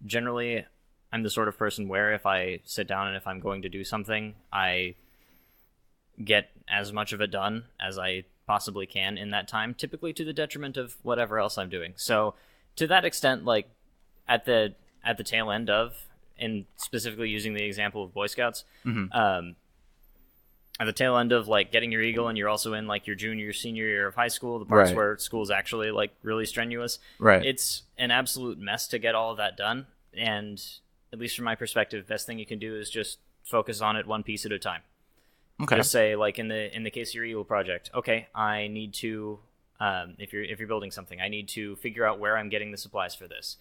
Speaker 5: generally, I'm the sort of person where if I sit down and if I'm going to do something, I get as much of it done as I possibly can in that time, typically to the detriment of whatever else I'm doing. So to that extent, like at the tail end of, and specifically using the example of Boy Scouts, at the tail end of like getting your Eagle, and you're also in like your junior, senior year of high school, the parts
Speaker 1: Right.
Speaker 5: where school's actually like really strenuous.
Speaker 1: Right.
Speaker 5: It's an absolute mess to get all of that done. And at least from my perspective, best thing you can do is just focus on it one piece at a time.
Speaker 1: Okay.
Speaker 5: Just say, like in the case of your Eagle project, okay, I need to, if you're building something, I need to figure out where I'm getting the supplies for this.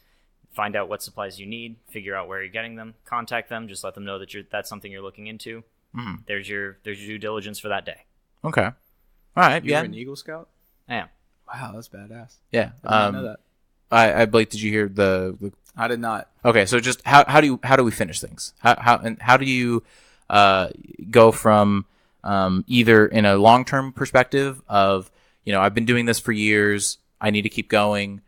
Speaker 5: Find out what supplies you need, figure out where you're getting them, contact them, just let them know that that's something you're looking into. There's your due diligence for that day.
Speaker 1: Okay. All right.
Speaker 4: You're
Speaker 1: Yeah.
Speaker 4: an Eagle Scout?
Speaker 5: I am.
Speaker 4: Wow, that's badass.
Speaker 1: Yeah.
Speaker 4: I didn't know that.
Speaker 1: I Blake, did you hear the
Speaker 4: I did not.
Speaker 1: Okay, so just how do we finish things? How do you go from either in a long-term perspective of, I've been doing this for years, I need to keep going,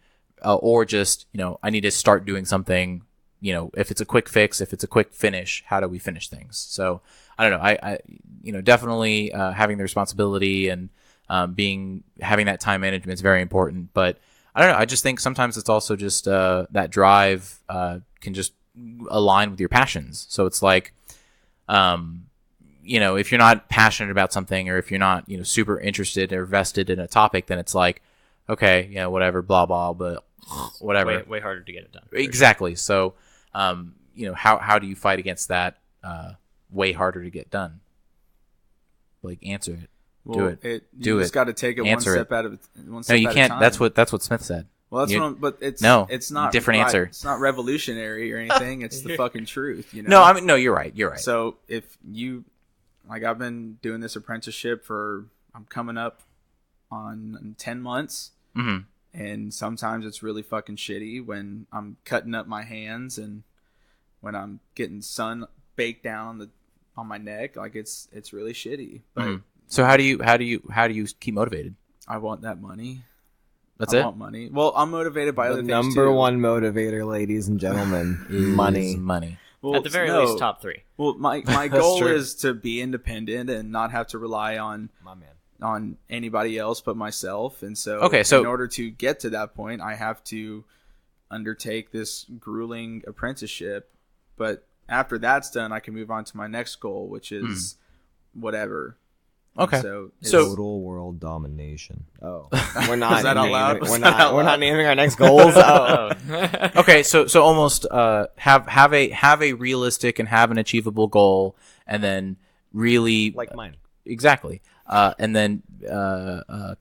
Speaker 1: or just, I need to start doing something, if it's a quick fix, if it's a quick finish, how do we finish things? So I don't know. I definitely having the responsibility and having that time management is very important, but I don't know. I just think sometimes it's also just that drive can just align with your passions. So it's like, if you're not passionate about something, or if you're not, super interested or vested in a topic, then it's like, okay, whatever, blah, blah, but whatever.
Speaker 5: Way harder to get it done.
Speaker 1: Exactly. So, how do you fight against that way harder to get done? Like, answer it.
Speaker 4: Well,
Speaker 1: Do it.
Speaker 4: You just got to take it
Speaker 1: Answer
Speaker 4: one
Speaker 1: it.
Speaker 4: step at a one
Speaker 1: No,
Speaker 4: step
Speaker 1: you
Speaker 4: at
Speaker 1: can't.
Speaker 4: a time.
Speaker 1: That's what Smith said.
Speaker 4: Well, that's
Speaker 1: You-
Speaker 4: what I'm, but it's
Speaker 1: it's
Speaker 4: not
Speaker 1: different answer.
Speaker 4: It's not revolutionary or anything. It's the fucking truth,
Speaker 1: No, you're right. You're right.
Speaker 4: So if you, like, I've been doing this apprenticeship I'm coming up on 10 months, and sometimes it's really fucking shitty when I'm cutting up my hands and when I'm getting sun baked down on my neck. Like it's really shitty. But
Speaker 1: So how do you keep motivated?
Speaker 4: I want that money.
Speaker 1: That's
Speaker 4: I
Speaker 1: it.
Speaker 4: want money. Well, I'm motivated by
Speaker 3: The
Speaker 4: other things
Speaker 3: number
Speaker 4: too.
Speaker 3: one motivator, ladies and gentlemen,
Speaker 1: Money.
Speaker 4: Well,
Speaker 5: At the very
Speaker 4: no.
Speaker 5: least, top 3.
Speaker 4: Well, my goal
Speaker 1: true.
Speaker 4: is to be independent and not have to rely on
Speaker 3: my man.
Speaker 4: on anybody else but myself. And so,
Speaker 1: Okay, so-
Speaker 4: in order to get to that point, I have to undertake this grueling apprenticeship. But after that's done, I can move on to my next goal, which is whatever.
Speaker 1: Okay.
Speaker 4: And so,
Speaker 3: Total world domination. Oh, we're not.
Speaker 4: Was that out loud? Was
Speaker 3: We're
Speaker 4: that
Speaker 3: not.
Speaker 4: out
Speaker 3: We're
Speaker 4: loud?
Speaker 3: not naming our next goals. Oh.
Speaker 1: Okay, so almost have a realistic and have an achievable goal, and then really
Speaker 3: Like mine.
Speaker 1: exactly, and then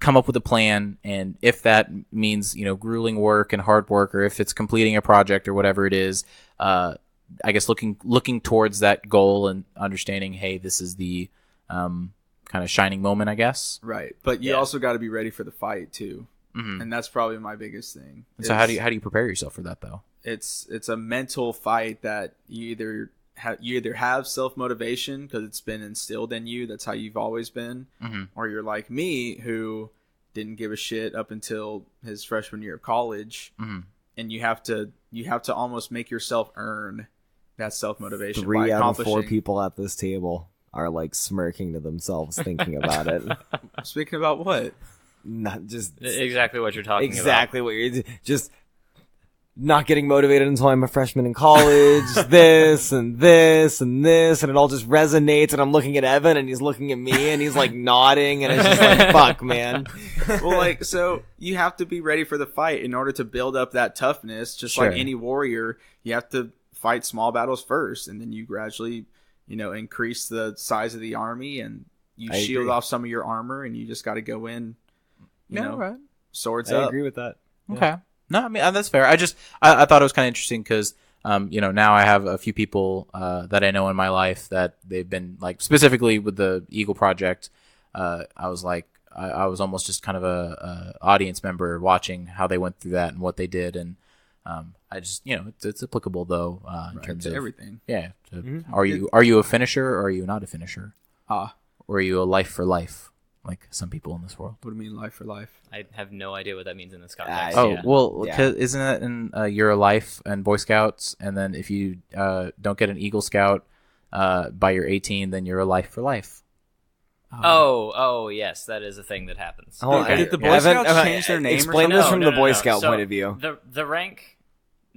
Speaker 1: come up with a plan. And if that means grueling work and hard work, or if it's completing a project or whatever it is, I guess looking towards that goal and understanding, hey, this is the kind of shining moment, I guess.
Speaker 4: right. But you
Speaker 5: Yeah.
Speaker 4: also got to be ready for the fight too. And that's probably my biggest thing.
Speaker 1: So how do you prepare yourself for that though?
Speaker 4: It's a mental fight that you either have self-motivation because it's been instilled in you, that's how you've always been, or you're like me who didn't give a shit up until his freshman year of college, and you have to almost make yourself earn that self-motivation.
Speaker 3: 3
Speaker 4: by
Speaker 3: out of 4
Speaker 4: accomplishing-
Speaker 3: people at this table are like smirking to themselves thinking about it.
Speaker 4: Speaking about what?
Speaker 3: Not just
Speaker 5: Exactly what you're talking
Speaker 3: exactly what you're just not getting motivated until I'm a freshman in college. this and this and this, and it all just resonates. And I'm looking at Evan, and he's looking at me, and he's like nodding, and it's just like, fuck, man.
Speaker 4: Well, like, so you have to be ready for the fight in order to build up that toughness. Just
Speaker 1: Sure.
Speaker 4: like any warrior, you have to fight small battles first, and then you gradually, increase the size of the army, and you
Speaker 3: I
Speaker 4: shield
Speaker 3: agree.
Speaker 4: off some of your armor, and you just got to go in,
Speaker 1: right.
Speaker 4: swords
Speaker 3: I
Speaker 4: up.
Speaker 3: agree with that.
Speaker 1: Okay. No, I mean that's fair. I thought it was kind of interesting because now I have a few people that I know in my life that they've been like specifically with the Eagle project. I was like I was almost just kind of a audience member watching how they went through that and what they did, and I just it's applicable though in
Speaker 4: Right,
Speaker 1: terms
Speaker 4: to
Speaker 1: of
Speaker 4: everything.
Speaker 1: Yeah. Are you a finisher or are you not a finisher? Or are you a life for life like some people in this world?
Speaker 4: What do you mean life for life?
Speaker 5: I have no idea what that means in this context.
Speaker 1: Oh
Speaker 5: yeah.
Speaker 1: well,
Speaker 3: Yeah.
Speaker 1: 'cause isn't it in you're a life and Boy Scouts, and then if you don't get an Eagle Scout by your 18, then you're a life for life.
Speaker 5: Oh, yes, that is a thing that happens.
Speaker 4: Did the Boy Scouts change their name or
Speaker 3: Explain
Speaker 4: something?
Speaker 3: this from the Boy
Speaker 5: no.
Speaker 3: Scout
Speaker 5: So,
Speaker 3: point of view.
Speaker 5: The rank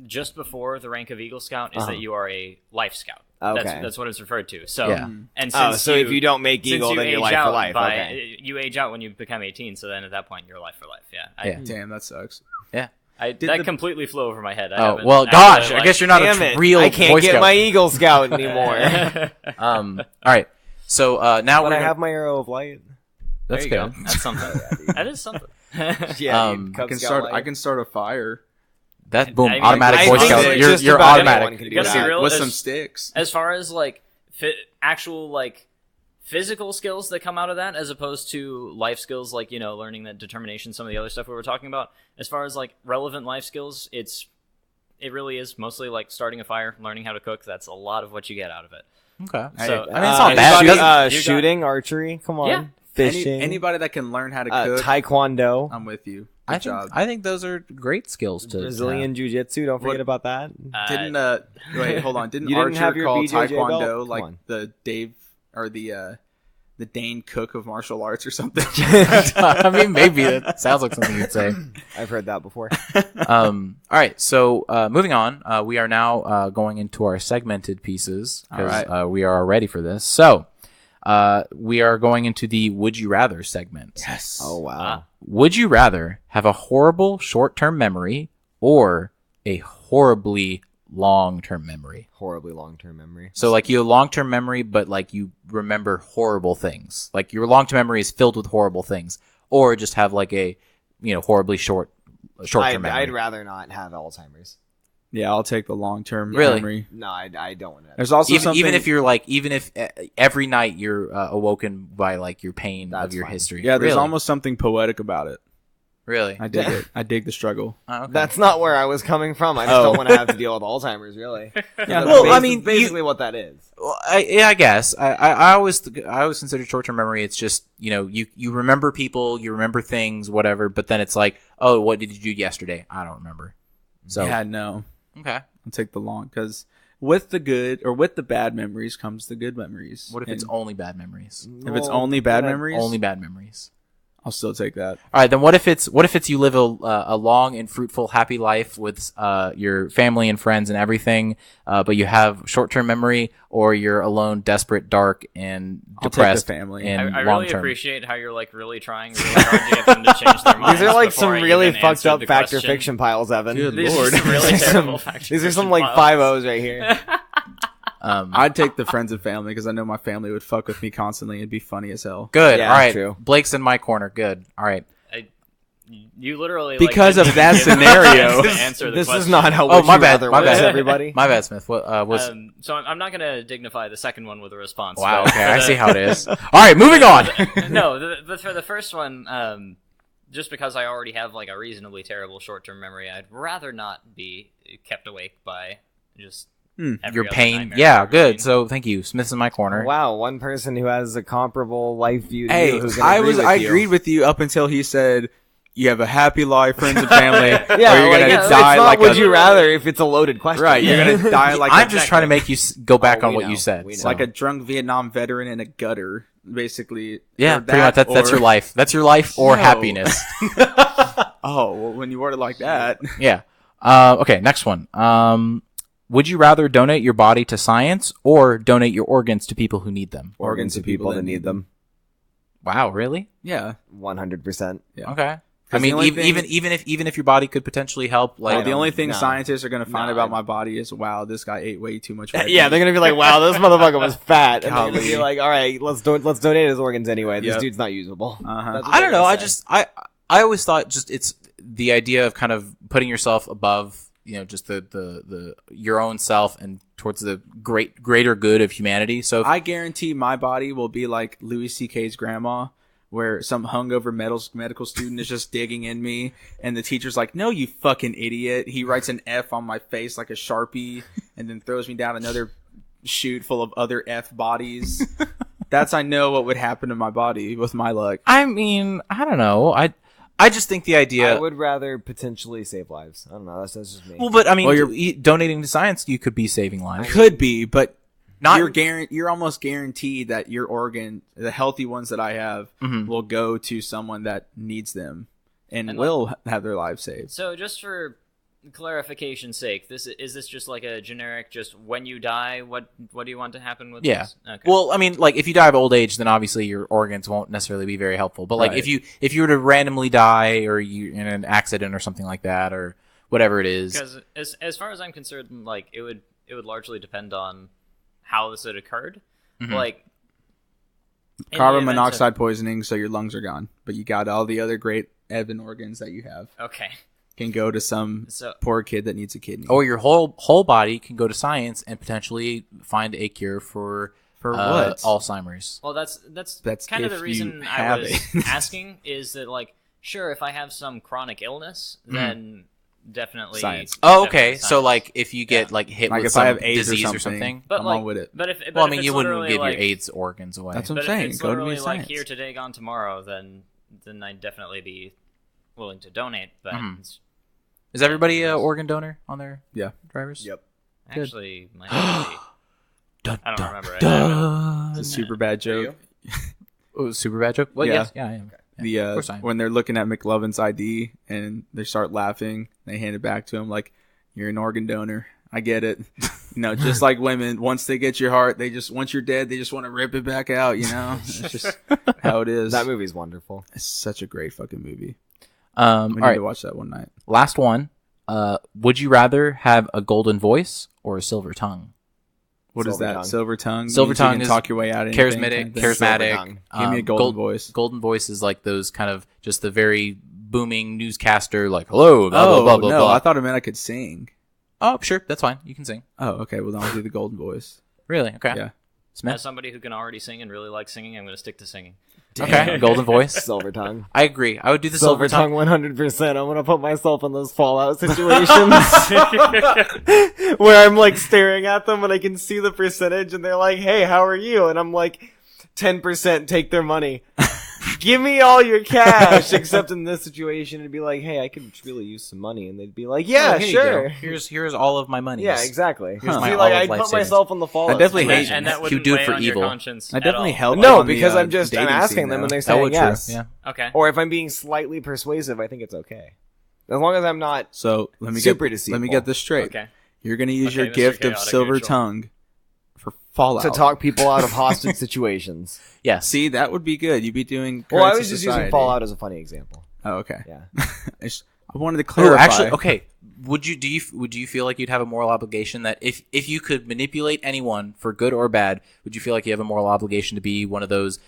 Speaker 5: just before the rank of Eagle Scout is that you are a Life Scout.
Speaker 3: Okay.
Speaker 5: That's what it's referred to. So,
Speaker 1: Yeah.
Speaker 5: and
Speaker 3: Oh,
Speaker 5: since
Speaker 3: so if you don't make
Speaker 5: since
Speaker 3: Eagle,
Speaker 5: you
Speaker 3: then you're
Speaker 5: age
Speaker 3: life for
Speaker 5: out
Speaker 3: life.
Speaker 5: by-
Speaker 3: Okay.
Speaker 5: You age out when you become 18, so then at that point you're life for life. Yeah.
Speaker 1: Yeah.
Speaker 4: Damn, that sucks.
Speaker 1: Yeah.
Speaker 5: That completely flew over my head.
Speaker 1: Oh well, gosh, I guess you're not
Speaker 3: Damn
Speaker 1: a
Speaker 3: it!
Speaker 1: real
Speaker 3: I can't
Speaker 1: Boy
Speaker 3: get
Speaker 1: Scout.
Speaker 3: my Eagle Scout anymore.
Speaker 1: All right. So now
Speaker 3: But
Speaker 1: we're
Speaker 3: I have my Arrow of Light.
Speaker 1: that's
Speaker 5: There you
Speaker 1: good.
Speaker 5: go. That's something. That is something.
Speaker 3: Yeah,
Speaker 1: Um,
Speaker 3: dude, Cub
Speaker 4: I can
Speaker 3: Scout
Speaker 4: start.
Speaker 3: Light.
Speaker 4: I can start a fire
Speaker 1: That's boom,
Speaker 5: I mean,
Speaker 1: automatic
Speaker 5: I
Speaker 1: Boy
Speaker 5: think
Speaker 1: Scout.
Speaker 5: that
Speaker 1: You're
Speaker 3: just
Speaker 1: you're
Speaker 3: about
Speaker 1: automatic.
Speaker 3: anyone can do
Speaker 5: You gotta be
Speaker 3: that.
Speaker 5: real-
Speaker 4: with
Speaker 5: as-
Speaker 4: some sticks.
Speaker 5: As far as like actual like physical skills that come out of that, as opposed to life skills like learning that determination, some of the other stuff we were talking about. As far as like relevant life skills, it really is mostly like starting a fire, learning how to cook. That's a lot of what you get out of it.
Speaker 1: Okay.
Speaker 5: So
Speaker 1: I mean, it's not bad.
Speaker 3: Anybody,
Speaker 1: It doesn't-
Speaker 5: you got-
Speaker 3: shooting, archery. Come on.
Speaker 5: Yeah.
Speaker 3: Fishing.
Speaker 4: Anybody that can learn how to cook,
Speaker 3: Taekwondo.
Speaker 4: I'm with you.
Speaker 1: I
Speaker 4: Good
Speaker 1: think
Speaker 4: job.
Speaker 1: I think those are great skills to
Speaker 3: Brazilian Jiu-Jitsu. Don't forget
Speaker 4: What-
Speaker 3: about that.
Speaker 4: Didn't wait, hold on. Didn't
Speaker 3: You didn't
Speaker 4: Archer
Speaker 3: have your
Speaker 4: call
Speaker 3: BJJ belt?
Speaker 4: Taekwondo
Speaker 3: Come
Speaker 4: like
Speaker 3: on.
Speaker 4: the Dave or the Dane Cook of martial arts or something?
Speaker 1: I mean, maybe that sounds like something you'd say.
Speaker 3: I've heard that before.
Speaker 1: All right, so moving on, we are now going into our segmented pieces because we are ready for this. So we are going into the Would You Rather segment.
Speaker 4: Yes.
Speaker 3: Oh wow.
Speaker 1: Would you rather have a horrible short-term memory or a horribly long-term memory?
Speaker 3: Horribly long-term memory.
Speaker 1: So like you have long-term memory, but like you remember horrible things. Like your long-term memory is filled with horrible things, or just have like a horribly short-term memory.
Speaker 3: I'd rather not have Alzheimer's.
Speaker 4: Yeah, I'll take the long term
Speaker 1: Really?
Speaker 4: memory.
Speaker 3: No, I don't want to.
Speaker 4: There's also
Speaker 1: even if you're like even if every night you're awoken by like your pain
Speaker 3: That's
Speaker 1: of your
Speaker 3: fine.
Speaker 1: history.
Speaker 4: there's
Speaker 1: Really?
Speaker 4: almost something poetic about it.
Speaker 1: Really.
Speaker 4: I dig it. I dig the struggle.
Speaker 1: Oh, okay.
Speaker 3: That's not where I was coming from. I just don't want to have to deal with Alzheimer's, really.
Speaker 4: Yeah,
Speaker 1: well, I mean,
Speaker 3: basically what that is.
Speaker 1: Well, I guess I always consider short-term memory. It's just you remember people, you remember things, whatever. But then it's like, oh, what did you do yesterday? I don't remember. So
Speaker 4: Yeah, no.
Speaker 1: okay.
Speaker 4: I'll take the long because with the good or with the bad memories comes the good memories.
Speaker 1: What if it's
Speaker 4: And
Speaker 1: only bad memories?
Speaker 4: if it's only bad memories?
Speaker 1: Only bad memories.
Speaker 4: I'll still take that.
Speaker 1: All right, then what if it's you live a long and fruitful, happy life with your family and friends and everything, but you have short-term memory, or you're alone, desperate, dark, and
Speaker 4: I'll take the
Speaker 1: depressed.
Speaker 4: family.
Speaker 1: And
Speaker 5: I really
Speaker 1: long-term.
Speaker 5: appreciate how you're like really trying really hard to get them to change their minds.
Speaker 3: These are like
Speaker 5: before
Speaker 3: some
Speaker 5: I
Speaker 3: really
Speaker 5: even
Speaker 3: fucked
Speaker 5: answered
Speaker 3: up
Speaker 5: the
Speaker 3: fact or
Speaker 5: question.
Speaker 3: fiction piles, Evan.
Speaker 4: Good
Speaker 5: These
Speaker 4: Lord.
Speaker 5: are some really
Speaker 3: These are
Speaker 5: terrible
Speaker 3: some-
Speaker 5: fact or
Speaker 3: These are some
Speaker 5: fiction
Speaker 3: like
Speaker 5: files.
Speaker 3: 5-0s right here.
Speaker 4: I'd take the friends and family because I know my family would fuck with me constantly and be funny as hell.
Speaker 1: Good.
Speaker 3: Yeah,
Speaker 1: All right.
Speaker 3: true.
Speaker 1: Blake's in my corner. Good. All right.
Speaker 5: You literally
Speaker 4: Because
Speaker 5: like,
Speaker 4: of that
Speaker 5: didn't give
Speaker 4: scenario.
Speaker 5: the answer to the
Speaker 3: This
Speaker 5: question.
Speaker 3: is not how
Speaker 1: Oh,
Speaker 3: Would
Speaker 1: my
Speaker 3: You
Speaker 1: bad,
Speaker 3: Rather
Speaker 1: my
Speaker 3: works,
Speaker 1: bad.
Speaker 3: everybody.
Speaker 1: My bad, Smith. What was?
Speaker 5: So I'm not going to dignify the second one with a response.
Speaker 1: Wow.
Speaker 5: but
Speaker 1: Okay,
Speaker 5: for
Speaker 1: I
Speaker 5: the-
Speaker 1: see how it is. All right, moving on.
Speaker 5: No, but for the first one, just because I already have like a reasonably terrible short-term memory, I'd rather not be kept awake by just every
Speaker 1: Your
Speaker 5: other
Speaker 1: pain.
Speaker 5: nightmare
Speaker 1: Yeah.
Speaker 5: I've ever
Speaker 1: Good.
Speaker 5: seen.
Speaker 1: So thank you. Smith's in my corner.
Speaker 3: Wow, one person who has a comparable life view to
Speaker 4: Hey,
Speaker 3: you who's gonna agree with
Speaker 4: I
Speaker 3: you.
Speaker 4: agreed with you up until he said you have a happy life, friends and family,
Speaker 3: Yeah,
Speaker 4: or you're
Speaker 3: like,
Speaker 4: gonna
Speaker 3: it's
Speaker 4: die
Speaker 3: not
Speaker 4: like
Speaker 3: would
Speaker 4: a
Speaker 3: you rather if it's a loaded question.
Speaker 4: right. You're gonna die like
Speaker 1: I'm
Speaker 4: a,
Speaker 1: just trying to make you go back
Speaker 3: Oh,
Speaker 1: on
Speaker 3: we
Speaker 1: what
Speaker 3: know.
Speaker 1: you said.
Speaker 3: We know.
Speaker 1: so.
Speaker 4: like a drunk Vietnam veteran in a gutter, basically.
Speaker 1: Yeah,
Speaker 4: Or
Speaker 1: pretty much. That's your
Speaker 4: or-
Speaker 1: life. That's your life or
Speaker 4: No.
Speaker 1: happiness.
Speaker 4: Oh, well, when you word it like that,
Speaker 1: Yeah. Okay. Next one. Would you rather donate your body to science or donate your organs to people who need them?
Speaker 3: Organs to people that need them.
Speaker 1: Wow. Really?
Speaker 4: yeah.
Speaker 3: 100%.
Speaker 4: Yeah.
Speaker 1: Okay. I
Speaker 4: 'Cause the
Speaker 1: mean,
Speaker 4: only thing-
Speaker 1: even if your body could potentially help, like
Speaker 4: Well, the only thing
Speaker 3: no.
Speaker 4: scientists are gonna find
Speaker 3: No,
Speaker 4: about
Speaker 3: I-
Speaker 4: my body is, wow, this guy ate way too much. red
Speaker 3: Yeah,
Speaker 4: meat.
Speaker 3: they're gonna be like, "Wow, this motherfucker was fat," and they're gonna
Speaker 4: Golly.
Speaker 3: be like, "All right, let's donate his organs anyway. This
Speaker 4: Yep.
Speaker 3: dude's not usable."
Speaker 4: Uh-huh.
Speaker 3: That's what
Speaker 1: I don't
Speaker 3: they're
Speaker 1: know.
Speaker 3: gonna say.
Speaker 1: I always thought just it's the idea of kind of putting yourself above, just the your own self and towards the greater good of humanity. So
Speaker 4: I guarantee my body will be like Louis C.K.'s grandma, where some hungover medical student is just digging in me, and the teacher's like, "No, you fucking idiot!" He writes an F on my face like a Sharpie, and then throws me down another chute full of other F bodies. I know what would happen to my body with my luck.
Speaker 1: I mean, I don't know. I just think the idea.
Speaker 3: I would rather potentially save lives. I don't know. That's just me.
Speaker 1: Well, but I mean, donating to science, you could be saving lives.
Speaker 4: Could be, but
Speaker 1: Not
Speaker 4: you're almost guaranteed that your organ, the healthy ones that I have, will go to someone that needs them and will have their lives saved.
Speaker 5: So just for clarification's sake, is this just like a generic, just when you die, what do you want to happen with this? Okay.
Speaker 1: Well, I mean, like if you die of old age, then obviously your organs won't necessarily be very helpful. But like
Speaker 4: Right.
Speaker 1: if you were to randomly die or you in an accident or something like that or whatever it is.
Speaker 5: Because as far as I'm concerned, like it would largely depend on how this had occurred. Like in
Speaker 4: Carbon
Speaker 5: the event
Speaker 4: monoxide poisoning, so your lungs are gone, but you got all the other great Evan organs that you have.
Speaker 5: Okay.
Speaker 4: Can go to some poor kid that needs a kidney.
Speaker 1: Or your whole body can go to science and potentially find a cure for
Speaker 4: what?
Speaker 1: Alzheimer's.
Speaker 5: Well, that's kind of
Speaker 4: if
Speaker 5: the reason
Speaker 4: you
Speaker 5: I
Speaker 4: have
Speaker 5: was
Speaker 4: it.
Speaker 5: asking is that, like, sure, if I have some chronic illness, then definitely
Speaker 4: Science.
Speaker 1: Oh, okay.
Speaker 5: definitely
Speaker 1: So
Speaker 5: science.
Speaker 1: like if you get like hit
Speaker 4: Like
Speaker 1: with
Speaker 4: if
Speaker 1: some
Speaker 4: I have AIDS
Speaker 1: disease
Speaker 4: or something,
Speaker 5: But
Speaker 4: I'm
Speaker 5: like,
Speaker 4: on with it.
Speaker 5: But if
Speaker 1: well, I
Speaker 5: if
Speaker 1: mean,
Speaker 5: it's
Speaker 1: you wouldn't
Speaker 5: literally,
Speaker 1: give your
Speaker 5: like,
Speaker 1: AIDS organs away.
Speaker 4: That's what
Speaker 5: But
Speaker 4: I'm saying.
Speaker 5: if it's
Speaker 4: Go to
Speaker 5: literally
Speaker 4: me
Speaker 5: like
Speaker 4: science.
Speaker 5: here today, gone tomorrow, then I'd definitely be willing to donate. But it's
Speaker 1: Is everybody an organ donor on their
Speaker 4: Yeah.
Speaker 1: drivers?
Speaker 3: Yep.
Speaker 5: actually might not be.
Speaker 1: Dun,
Speaker 5: I don't
Speaker 1: dun,
Speaker 5: remember.
Speaker 1: dun.
Speaker 4: It's a super bad joke.
Speaker 1: Oh, super bad joke. Well,
Speaker 4: Yeah.
Speaker 1: yes, yeah, I am. Of course I am.
Speaker 4: When they're looking at McLovin's ID and they start laughing, they hand it back to him like, "You're an organ donor. I get it." Just like women, once they get your heart, once you're dead, they just want to rip it back out. It's just how it is.
Speaker 3: That movie's wonderful.
Speaker 4: It's such a great fucking movie.
Speaker 1: All
Speaker 4: We need
Speaker 1: right,
Speaker 4: to watch that one night.
Speaker 1: last one. Would you rather have a golden voice or a silver tongue?
Speaker 4: What is
Speaker 3: Silver
Speaker 4: that?
Speaker 3: tongue.
Speaker 4: Silver tongue.
Speaker 1: Silver
Speaker 4: means you
Speaker 1: tongue
Speaker 4: can
Speaker 1: is
Speaker 4: talk your way out of anything,
Speaker 1: Charismatic,
Speaker 4: kind of thing?
Speaker 1: charismatic.
Speaker 3: tongue.
Speaker 4: Give me a golden voice.
Speaker 1: Golden voice is like those kind of just the very booming newscaster, like hello, blah blah blah blah.
Speaker 4: no,
Speaker 1: blah.
Speaker 4: I thought it meant I could sing.
Speaker 1: Oh, sure, that's fine. You can sing.
Speaker 4: Oh, okay. Well, then I'll do the golden voice.
Speaker 1: Really? Okay.
Speaker 4: Yeah.
Speaker 1: Smith.
Speaker 5: As somebody who can already sing and really likes singing, I'm going to stick to singing.
Speaker 1: Okay. Golden voice.
Speaker 3: Silver tongue.
Speaker 1: I agree. I would do the
Speaker 3: Silver
Speaker 1: silver tongue.
Speaker 3: tongue 100%. I'm gonna put myself in those Fallout situations where I'm like staring at them and I can see the percentage and they're like, "Hey, how are you?" And I'm like, 10%, take their money. Give me all your cash. Except in this situation, it'd be like, "Hey, I could really use some money," and they'd be like, "Yeah,
Speaker 1: Oh, here you
Speaker 3: sure."
Speaker 1: go. Here's all of my money.
Speaker 3: Yeah, exactly.
Speaker 1: Here's my
Speaker 3: See, like,
Speaker 1: all of
Speaker 3: I'd
Speaker 1: life
Speaker 3: put
Speaker 1: savings.
Speaker 3: myself in the Fallout.
Speaker 4: I definitely
Speaker 3: situation.
Speaker 4: hate
Speaker 5: And that
Speaker 1: You
Speaker 5: wouldn't
Speaker 1: do it
Speaker 5: weigh
Speaker 1: for
Speaker 5: on
Speaker 1: evil.
Speaker 5: your conscience
Speaker 4: I
Speaker 5: at
Speaker 4: definitely
Speaker 5: all.
Speaker 4: help.
Speaker 3: No,
Speaker 4: on the,
Speaker 3: because I'm just
Speaker 4: dating
Speaker 3: asking
Speaker 4: scene,
Speaker 3: them and
Speaker 4: though.
Speaker 3: they're
Speaker 1: That
Speaker 3: saying
Speaker 1: would
Speaker 3: yes.
Speaker 1: true. Yeah.
Speaker 5: Okay.
Speaker 3: Or if I'm being slightly persuasive, I think it's okay. As long as I'm not
Speaker 4: So let me
Speaker 3: Super
Speaker 4: let me
Speaker 3: deceitful.
Speaker 4: get this straight.
Speaker 5: Okay.
Speaker 4: You're gonna use
Speaker 5: Okay,
Speaker 4: your
Speaker 5: Mr.
Speaker 4: gift of
Speaker 5: Chaotic
Speaker 4: silver
Speaker 5: Neutral.
Speaker 4: tongue for Fallout
Speaker 3: to talk people out of hostage situations.
Speaker 1: Yes.
Speaker 4: See, that would be good. You'd be doing.
Speaker 3: Well, I
Speaker 4: Currents
Speaker 3: was
Speaker 4: of
Speaker 3: just
Speaker 4: Society.
Speaker 3: using Fallout as a funny example.
Speaker 4: Oh, okay.
Speaker 3: Yeah.
Speaker 4: I wanted to
Speaker 1: Oh,
Speaker 4: clarify.
Speaker 1: actually, okay. Would you feel like you'd have a moral obligation that if you could manipulate anyone for good or bad, would you feel like you have a moral obligation to be one of those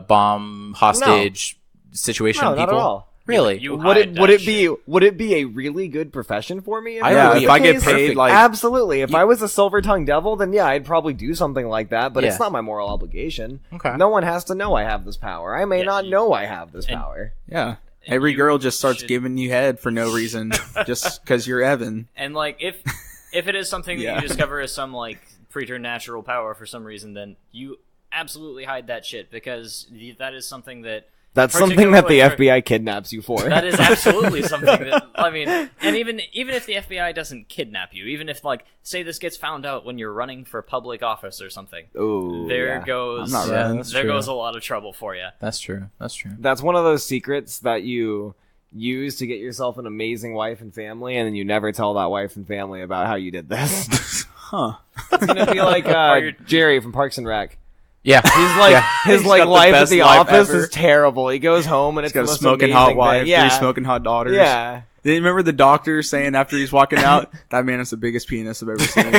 Speaker 1: bomb hostage situation
Speaker 3: No,
Speaker 1: people?
Speaker 3: not at all.
Speaker 1: Really?
Speaker 5: You
Speaker 3: Would
Speaker 5: hide
Speaker 3: it
Speaker 5: that
Speaker 3: be a really good profession for me?
Speaker 1: I
Speaker 3: that
Speaker 1: would
Speaker 3: was
Speaker 1: be
Speaker 3: the
Speaker 4: if I get
Speaker 3: case?
Speaker 4: paid, like-
Speaker 3: absolutely. If I was a silver tongue devil, then yeah, I'd probably do something like that. But
Speaker 1: Yeah.
Speaker 3: it's not my moral obligation.
Speaker 1: Okay.
Speaker 3: No one has to know I have this power. I may
Speaker 5: Yeah,
Speaker 3: not
Speaker 5: you-
Speaker 3: know I have this
Speaker 5: and-
Speaker 3: power.
Speaker 4: Yeah.
Speaker 5: And
Speaker 4: Every
Speaker 5: you
Speaker 4: girl just starts
Speaker 5: should-
Speaker 4: giving you head for no reason, just because you're Evan.
Speaker 5: And like if it is something that
Speaker 4: Yeah.
Speaker 5: you discover as some like preternatural power for some reason, then you absolutely hide that shit because that is something that
Speaker 3: That's something that the
Speaker 5: particularly
Speaker 3: FBI kidnaps you for.
Speaker 5: that is absolutely something that I mean, and even if the FBI doesn't kidnap you, even if like say this gets found out when you're running for public office or something,
Speaker 3: Ooh,
Speaker 5: there
Speaker 3: yeah.
Speaker 5: goes
Speaker 4: I'm not running, that's
Speaker 5: there
Speaker 1: true.
Speaker 5: goes a lot of trouble for you.
Speaker 1: That's true. That's true.
Speaker 3: That's one of those secrets that you use to get yourself an amazing wife and family, and then you never tell that wife and family about how you did this.
Speaker 4: Huh.
Speaker 3: It's gonna be like
Speaker 5: you're-
Speaker 3: Jerry from Parks and Rec.
Speaker 1: Yeah.
Speaker 3: He's like his
Speaker 4: He's
Speaker 3: like
Speaker 4: got the
Speaker 3: life at
Speaker 4: best
Speaker 3: the
Speaker 4: life
Speaker 3: office
Speaker 4: ever.
Speaker 3: is terrible. He goes home and it's
Speaker 4: He's got
Speaker 3: the
Speaker 4: a
Speaker 3: most
Speaker 4: smoking
Speaker 3: amazing
Speaker 4: hot wife,
Speaker 3: thing. Yeah,
Speaker 4: 3 smoking hot daughters.
Speaker 3: yeah.
Speaker 4: Then you remember the doctor saying after he's walking out, "That man has the biggest penis I've ever seen."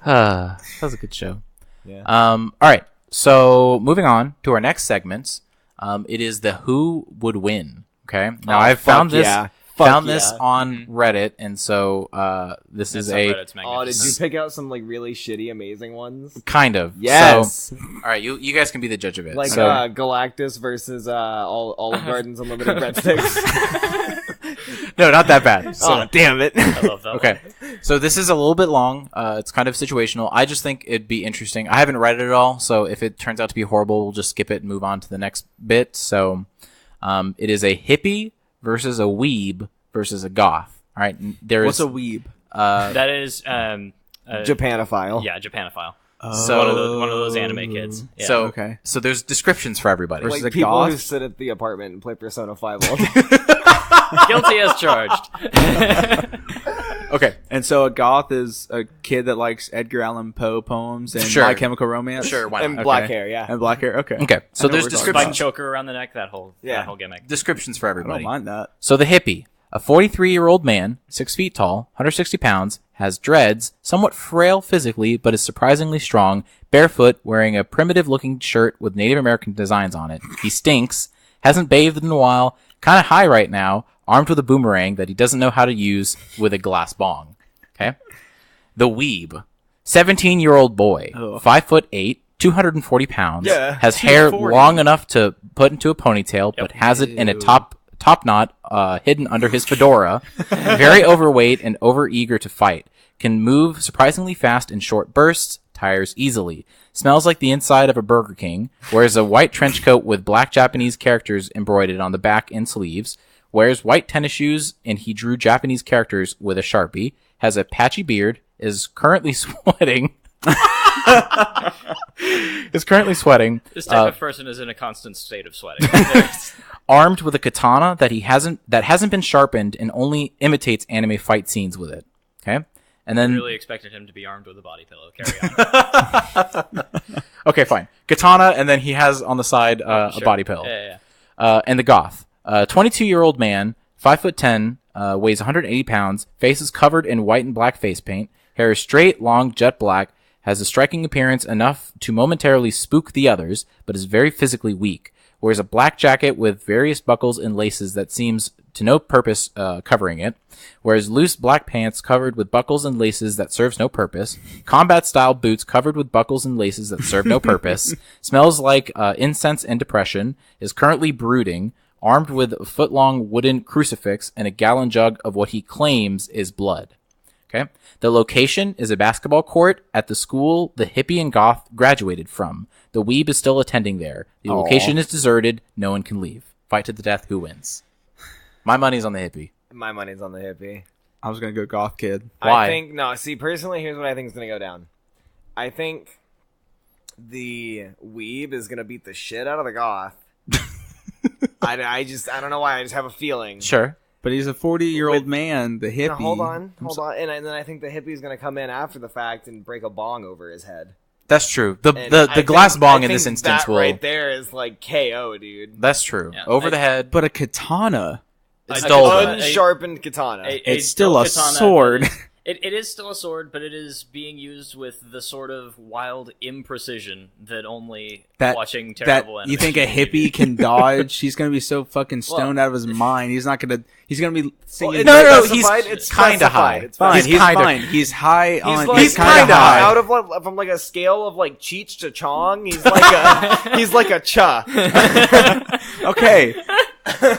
Speaker 1: That was a good show.
Speaker 3: Yeah.
Speaker 1: All right. So moving on to our next segments. It is the who would win. Okay. Now I've found this.
Speaker 3: Yeah.
Speaker 1: found
Speaker 3: yeah.
Speaker 1: this on Reddit, and so this is a
Speaker 5: Subreddit's
Speaker 3: Oh, did you
Speaker 5: magnificent.
Speaker 3: pick out some like really shitty, amazing ones?
Speaker 1: kind of.
Speaker 3: Yes.
Speaker 1: So, all right, you guys can be the judge of it.
Speaker 3: Like
Speaker 1: so,
Speaker 3: Galactus versus Olive Garden's Unlimited Breadsticks.
Speaker 1: no, not that bad. So,
Speaker 3: Oh, damn it.
Speaker 5: I love that.
Speaker 1: okay, so this is a little bit long. It's kind of situational. I just think it'd be interesting. I haven't read it at all, so if it turns out to be horrible, we'll just skip it and move on to the next bit. So, it is a hippie versus a weeb versus a goth. All right, there's
Speaker 4: What's a weeb?
Speaker 5: That is
Speaker 3: Japanophile.
Speaker 5: yeah, Japanophile.
Speaker 1: so
Speaker 5: One of those anime kids. Yeah.
Speaker 1: so
Speaker 4: Okay.
Speaker 1: So there's descriptions for everybody.
Speaker 4: Versus
Speaker 3: Like
Speaker 4: a
Speaker 3: people
Speaker 4: goth?
Speaker 3: who sit at the apartment and play Persona 5 all day.
Speaker 5: Guilty as charged.
Speaker 1: Okay,
Speaker 4: And so a goth is a kid that likes Edgar Allan Poe poems and
Speaker 1: Sure.
Speaker 4: My Chemical Romance?
Speaker 1: sure, why
Speaker 3: and
Speaker 1: not?
Speaker 3: black
Speaker 4: Okay.
Speaker 3: hair, yeah.
Speaker 4: And black hair? Okay.
Speaker 1: Okay, so
Speaker 4: know
Speaker 1: there's
Speaker 4: we're talking
Speaker 5: Spike
Speaker 1: descriptions.
Speaker 5: choker around the neck. That whole gimmick.
Speaker 1: Descriptions for
Speaker 4: I
Speaker 1: everybody.
Speaker 4: don't mind that.
Speaker 1: So the hippie, a 43-year-old man, 6 feet tall, 160 pounds, has dreads, somewhat frail physically, but is surprisingly strong, barefoot, wearing a primitive-looking shirt with Native American designs on it. He stinks, hasn't bathed in a while, kind of high right now, armed with a boomerang that he doesn't know how to use with a glass bong. Okay? The weeb, 17-year-old boy,
Speaker 4: Oh.
Speaker 1: 5'8", 240 pounds,
Speaker 3: Yeah,
Speaker 1: has hair
Speaker 4: 240.
Speaker 1: long enough to put into a ponytail, but has it in a top knot hidden under his fedora. Very overweight and overeager to fight. Can move surprisingly fast in short bursts. Tires easily. Smells like the inside of a Burger King. Wears a white trench coat with black Japanese characters embroidered on the back and sleeves. Wears white tennis shoes, and he drew Japanese characters with a Sharpie. Has a patchy beard. Is currently sweating. Is currently sweating.
Speaker 5: This type of person is in a constant state of sweating.
Speaker 1: Armed with a katana that hasn't been sharpened and only imitates anime fight scenes with it. Okay? And then
Speaker 5: really expected him to be armed with a body pillow. Carry on.
Speaker 1: okay, fine. Katana, and then he has on the side a
Speaker 5: Sure.
Speaker 1: body pill.
Speaker 5: Yeah.
Speaker 1: And the goth, 22-year-old man, 5'10", weighs 180 pounds, face is covered in white and black face paint, hair is straight, long, jet black, has a striking appearance enough to momentarily spook the others, but is very physically weak. Wears a black jacket with various buckles and laces that seems to no purpose covering it. Wears loose black pants covered with buckles and laces that serves no purpose. Combat-style boots covered with buckles and laces that serve no purpose. Smells like incense and depression. Is currently brooding. Armed with a foot-long wooden crucifix and a gallon jug of what he claims is blood. Okay. The location is a basketball court at the school the hippie and goth graduated from. The weeb is still attending there. The location is deserted. No one can leave. Fight to the death. Who wins? My money's on the hippie.
Speaker 3: My money's on the hippie.
Speaker 4: I was going to go goth kid.
Speaker 1: Why?
Speaker 3: I think, no, see, personally, here's what I think is going to go down. I think the weeb is going to beat the shit out of the goth. I don't know why, I just have a feeling.
Speaker 1: Sure.
Speaker 4: But he's a 40-year-old man, the hippie.
Speaker 3: No, hold on. And then I think the hippie's going to come in after the fact and break a bong over his head.
Speaker 1: That's true.
Speaker 3: And
Speaker 1: The glass bong
Speaker 3: I
Speaker 1: in this
Speaker 3: think
Speaker 1: instance
Speaker 3: that
Speaker 1: will.
Speaker 3: right there is like KO, dude.
Speaker 1: That's true.
Speaker 5: Yeah.
Speaker 1: Over the head.
Speaker 4: But a katana,
Speaker 1: It's
Speaker 5: A
Speaker 1: dull.
Speaker 5: katana-
Speaker 3: Unsharpened katana.
Speaker 4: it's still a
Speaker 5: katana
Speaker 4: sword.
Speaker 5: It is still a sword, but it is being used with the sort of wild imprecision that only watching terrible
Speaker 4: you think a
Speaker 5: animation
Speaker 4: hippie can dodge? He's gonna be so fucking stoned out of his mind. He's not gonna. He's gonna be singing.
Speaker 1: no,
Speaker 3: specified,
Speaker 1: he's
Speaker 3: it's
Speaker 1: kinda
Speaker 3: specified,
Speaker 1: high.
Speaker 3: it's
Speaker 4: fine.
Speaker 3: specified.
Speaker 4: He's
Speaker 1: kinda-
Speaker 4: fine. He's high on.
Speaker 3: He's like
Speaker 1: he's kinda
Speaker 3: high.
Speaker 1: high.
Speaker 3: Out of like, from like a scale of like Cheech to Chong. He's like a he's like a cha.
Speaker 4: Okay,